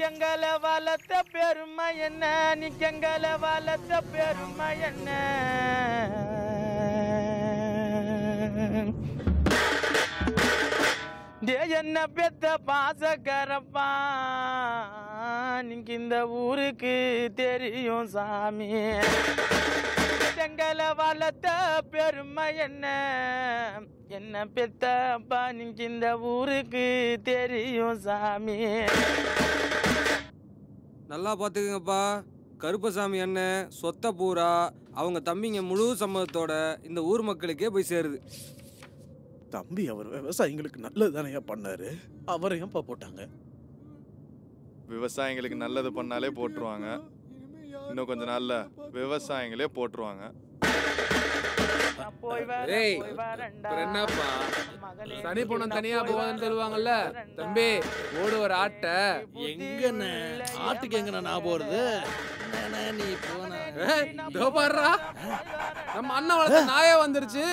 கெங்கல வளர்த்த பெருமை என்ன, நீ கெங்கல வளர்த்த பெருமை என்ன. என்ன பெத்த பாசக்கரப்பா, நீங்க இந்த ஊருக்கு தெரியும் சாமி. கெங்கல வளர்த்த பெருமை என்ன, என்ன பெத்தப்பா நீங்க இந்த ஊருக்கு தெரியும் சாமி. நல்லா பார்த்துக்குங்கப்பா. கருப்பசாமி அண்ணன் சொத்த பூரா அவங்க தம்பிங்க முழு சம்மதத்தோட இந்த ஊர் மக்களுக்கே போய் சேருது. தம்பி அவர் விவசாயிங்களுக்கு நல்லது தானே பண்ணாரு, அவரை ஏன்பா போட்டாங்க? விவசாயிங்களுக்கு நல்லது பண்ணாலே போட்டுருவாங்க, இன்னும் கொஞ்ச நாள்ல விவசாயிங்களே போட்டுருவாங்க. என்னப்பா சனி பொண்ணு தனியா போவான்னு சொல்லுவாங்கல்ல தம்பி, ஓடு ஒரு ஆட்ட. எங்கண்ணே ஆட்டுக்கு எங்கண்ணா நான் போறது? நீ பாடுறா, நம்ம அண்ணன் வளர்த்த நாயே வந்துருச்சு,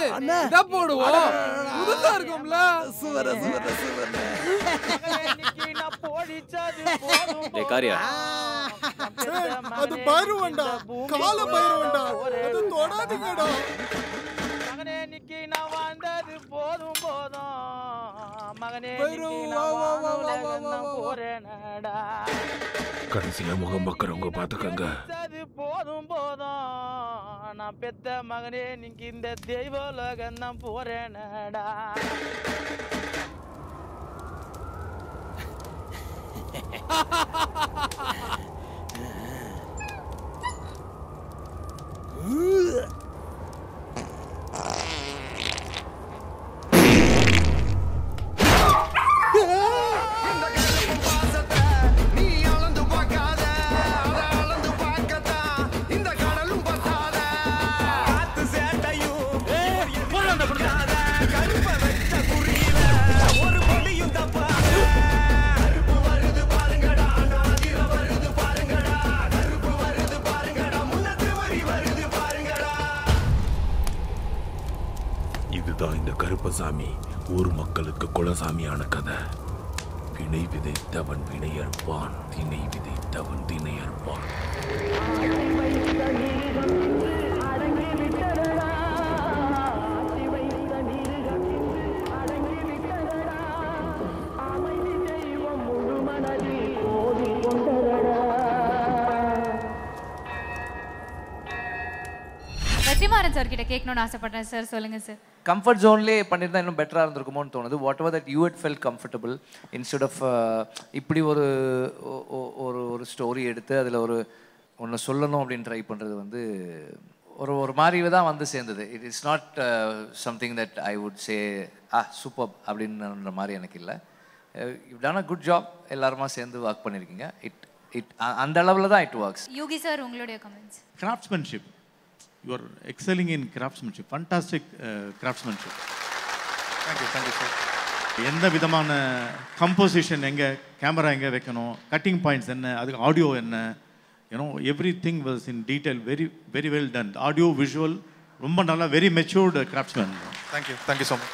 இத போடுவோம். புதுசா இருக்கும்ல. சுவர சுவர சுவர. டேய் காரியா, அது பைரவண்டா, கால பைரவண்டா, அது தொடாதீங்கடா. மகனே நிக்கி நான் வாழ்ந்தது போதும் போதும், மகனே நிக்கி நான் வானுலகம் போறேனடா. கடைசியில முகம் பார்க்கறவங்க பாத்துக்கங்க. போதும் போதும், நான் பெத்த மகனே நீங்க இந்த தெய்வலோகம் தான் போறேனடா. இதுதான் இந்த கருப்பசாமி ஊர் மக்களுக்கு குலசாமியான கதை. வினை விதைத்தவன் வினை அறுப்பான், திணை விதைத்தவன் திணை அறுப்பான். வெற்றிமாறன் சார் கிட்ட கேட்கணும்னு ஆசைப்படுறேன் சார். சொல்லுங்க சார். கம்ஃபர்ட் ஜோன்லேயே பண்ணியிருந்தா இன்னும் பெட்டராக இருந்திருக்குமோன்னு தோணுது. What ever that you had fell comfortable instead of இப்படி ஒரு ஒரு ஸ்டோரி எடுத்து அதில் ஒரு ஒன்று சொல்லணும் அப்படின்னு ட்ரை பண்ணுறது வந்து ஒரு மாதிரி தான் வந்து சேர்ந்தது. It is not something that I would say super அப்படின்ற மாதிரி எனக்கு இல்லை. You done a good job, எல்லாருமா சேர்ந்து ஒர்க் பண்ணியிருக்கீங்க. அந்த அளவில் தான் இட் ஒர்க்ஸ். யோகி சார் உங்களுடைய comments. Craftsmanship, you are excelling in craftsmanship, fantastic craftsmanship. Thank you sir. எந்த விதமான கம்போசிஷன், எங்கே கேமரா எங்கே வைக்கணும், கட்டிங் பாயிண்ட்ஸ் என்ன, அதுக்கு ஆடியோ என்ன, everything was in detail, very well done. Audio visual ரொம்ப நல்லா, very matured craftsmen. Thank you so much.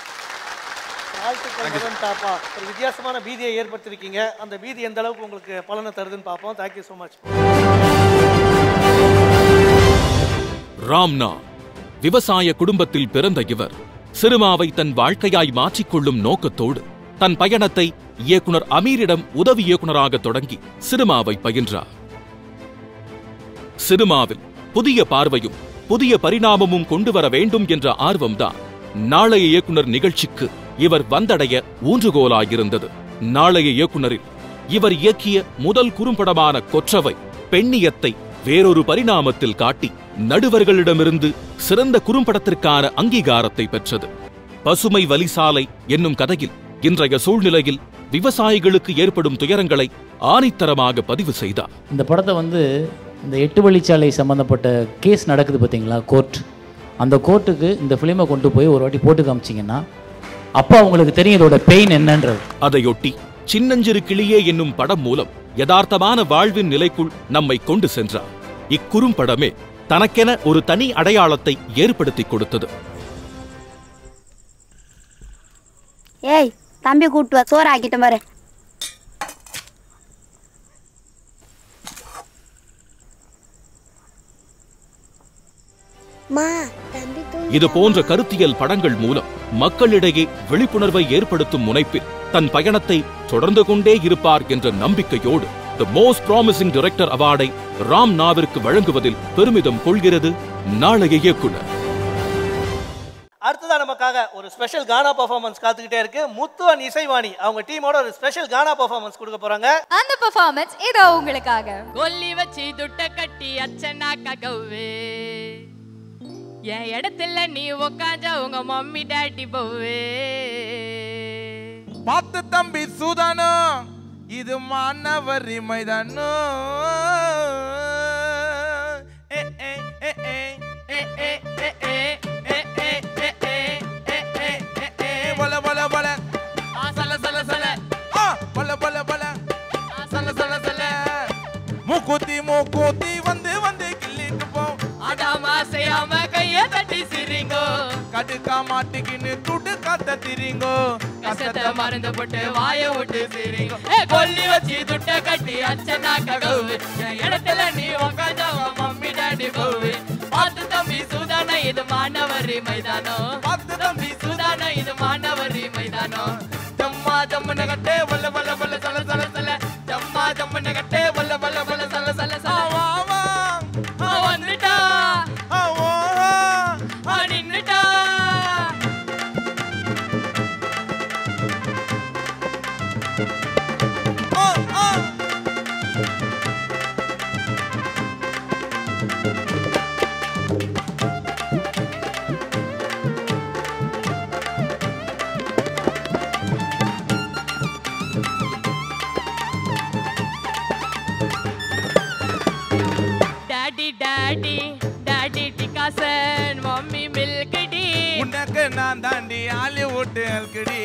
தாப்பா ஒரு வித்தியாசமான பீதியை ஏற்படுத்திருக்கீங்க. அந்த பீதி எந்த அளவுக்கு உங்களுக்கு பலனை தருதுன்னு பார்ப்போம். Thank you so much. ராம்னா விவசாய குடும்பத்தில் பிறந்த இவர் சினிமாவை தன் வாழ்க்கையாய் மாற்றிக்கொள்ளும் நோக்கத்தோடு தன் பயணத்தை இயக்குனர் அமீரிடம் உதவி இயக்குனராக தொடங்கி சினிமாவை பயின்றார். சினிமாவில் புதிய பார்வையும் புதிய பரிணாமமும் கொண்டு வர வேண்டும் என்ற ஆர்வம்தான் நாளைய இயக்குனர் நிகழ்ச்சிக்கு இவர் வந்தடைய ஊன்றுகோலாயிருந்தது. நாளைய இயக்குனரில் இவர் இயக்கிய முதல் குறும்படமான கொற்றவை பெண்ணியத்தை வேறொரு பரிணாமத்தில் காட்டி நடுவர்களிடமிருந்து சிறந்த குறும்படத்திற்கான அங்கீகாரத்தை பெற்றது. பசுமை வலிசாலை என்னும் கதையில் இன்றைய சூழ்நிலையில் விவசாயிகளுக்கு ஏற்படும் துயரங்களை ஆணித்தரமாக பதிவு செய்தார். இந்த படத்தை இந்த 8 வழிச்சாலை சம்பந்தப்பட்ட கேஸ் நடக்குது பார்த்தீங்களா, கோர்ட். அந்த கோர்ட்டுக்கு இந்த ஃபிலிமை கொண்டு போய் ஒரு வாட்டி போட்டு காமிச்சிங்கன்னா அப்போ அவங்களுக்கு தெரியும் இதோட பெயின் என்னன்றது. அதையொட்டி சின்னஞ்சிறு கிளியே என்னும் படம் மூலம் யதார்த்தமான வாழ்வின் நிலைக்குள் நம்மை கொண்டு சென்றார். இக்குறும்படமே தனக்கென ஒரு தனி அடையாளத்தை ஏற்படுத்தி கொடுத்தது. ஏய் தம்பி கூட்டு வா, சோறு ஆக்கிட்ட பாரு. இது போன்ற கருத்தியல் படங்கள் மூலம் மக்களிடையே விழிப்புணர்வை ஏற்படுத்தும் முனைப்பில் தன் பயணத்தை தொடர்ந்து கொண்டே இருப்பார் என்ற நம்பிக்கையோடு தி மோஸ்ட் ப்ராமிசிங் டைரக்டர் அவார்டை ராம்னாவிற்கு வழங்குவதில் பெருமிதம் கொள்கிறது நாளைய இயக்குனர். அடுத்ததா நமக்காக ஒரு ஸ்பெஷல் கானா பெர்ஃபார்மன்ஸ் காத்துக்கிட்டே இருக்கு. முத்து அண்ட் இசைவாணி அவங்க டீமோட ஒரு ஸ்பெஷல் கானா பெர்ஃபார்மன்ஸ் கொடுக்க போறாங்க. அந்த பெர்ஃபார்மன்ஸ் இதோ உங்களுக்காக. கொல்லி வச்சி துட்ட கட்டி அச்சனாக்க கவ்வே, என் இடத்துல நீ உக்காஞ்சா உங்க மம்மி டாடி போவே. பார்த்து தம்பி சூதானோ, இது மாணவரி மைதானோ. பல பல பல சல சல சல பல பல பல சல சல சல மூக்குத்தி மூக்குத்தி வந்து வந்து கிள்ளிட்டு போ. அடாமா செய்யாம கைய தட்டி சிரிங்கோ, கடுக்கா மாட்டிக்கின்னு துடு காத்த திரிங்கோ. கஷ்டத்தை மறந்து போட்டு வாய விட்டு சிரிங்கோ. கொல்லி வச்சு துட்ட கட்டி அச்சனா ககவு, என் இடத்துல நீ உக்காஞ்சா உன் மம்மி டாடி போவே. பார்த்து தம்பி சூதான இது மாணவரி மைதானம், பார்த்து தம்பி சூதான இது மாணவரி மைதானம். ஜம்மா ஜம்முன கட்டே வல்ல வல்ல வல்ல சல சல சல, ஜம்மா ஜம்முன கட்டே வல்ல வல்ல வல்ல சல சல சல. வந்துட்டா நின்னுட்டா. Daddy daddy daddy decoction mummy மில்கடி, உனக்கு நான் தாண்டி ஹாலிவுட் அல்கடி.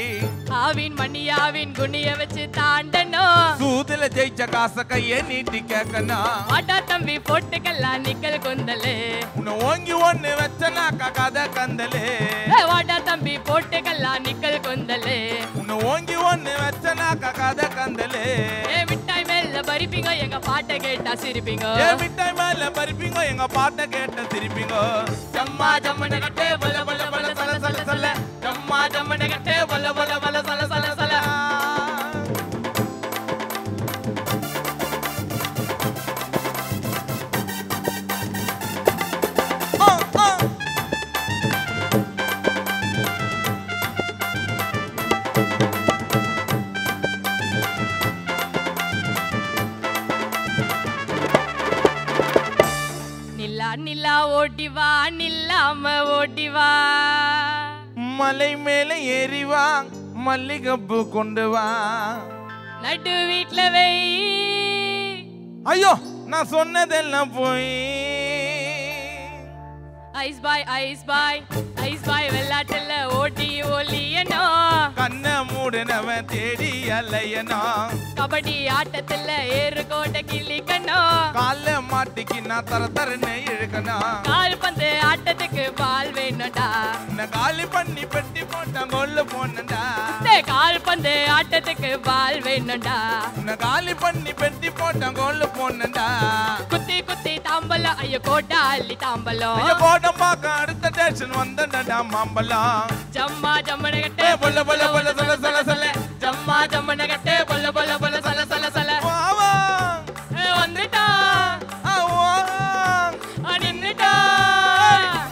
ஆவின் மணியாவின் குனிய வச்சு தாண்டணும், சூதுல ஜெயிச்ச காச கைய நீட்டி கேட்கணும். வாடா தம்பி போட்டுக்கலாம் நிக்கல் கொந்தலே, உன்னை ஓங்கி ஒண்ணு வச்சனாக்கா கதை கந்தலே. வாடா தம்பி போட்டுக்கலாம் நிக்கல் கொந்தலே, உன்னை ஓங்கி ஒண்ணு வச்சனாக்கா கதை கந்தலே. மிட்டாய் மேல பறிப்பீங்க எங்க பாட்டை கேட்டா சிரிப்பீங்க, மிட்டாய் மேல பறிப்பீங்க எங்க பாட்டை கேட்ட சிரிப்பீங்க. ஜம்மா ஜம்மன கட்டே வல வல வல சல சல சல, ஜம்மா ஜம்மன கட்டே வல வல வல சல சல சல. நிலா நிலா ஓடிவா நில்லாம ஓடிவா, மலை மேல ஏறிவா மல்லிகப்பு கொண்டு வா. நடு வீட்ல வை. ஐயோ நான் சொன்னதெல்லாம் போய். Ice boy ice boy ice boy வெள்ளாட்டுல ஓடி ஒலியனோ, கண்ண மூடுனவன் தேடி அலையனோ. கபடி ஆட்டத்துல ஏறு கோட்டை கிளிக்கனோ, கால மாட்டிக்கு நான் தர தரன்னு இழுக்கணும். கால் பந்து ஆட்டத்துக்கு பால் வேணும்டா, நான் காலி பண்ணி பெட்டி போட்டேன் கொல்ல போனடா. கால் பந்து ஆட்டத்துக்கு பால் வேணும்டா, நான் காலி பண்ணி பெட்டி போட்டேன் கொல்ல போனடா. குத்தி குத்தி தாம்பலம் ஐயோ கோட்டா அள்ளி தாம்பலம், கோட்டம் பார்க்க அடுத்த ஸ்டேஷன் வந்தடா மாம்பலம். ஜம்மா ஜம்மன கட்டே பொல்ல பொல்ல பொல்ல சல சல சல, ஜம்மா ஜம்மன கட்டே பொல்ல பொல்ல பொல்ல சல சல சல. வந்துட்டா நின்னுட்டா,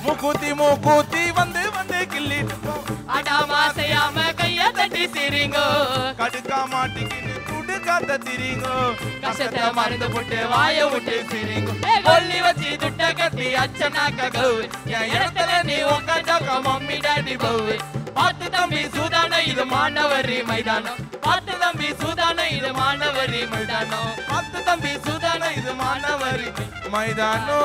மூக்குத்தி மூக்குத்தி வந்து வந்து கிள்ளிட்டு போ. அடாமா செய்யாம கைய தட்டி சிரிங்கோ கடுக்கா மாட்டிக்கின்னு துடுக்காத்த திரிங்கோ கஷ்டத்தை மறந்து போட்டு வாய விட்டு சிரிங்கோ கொல்லி வச்சு துட்ட கட்டி அச்சனாக்க கவு என் இடத்துல நீ உக்காந்தாக்க மம்மி டாடி பவு பார்த்து தம்பி சூதான இது மாணவரி மைதானம் பார்த்து தம்பி சூதான இது மாணவரி மைதானம் பார்த்து தம்பி சூதான இது மாணவரி மைதானோ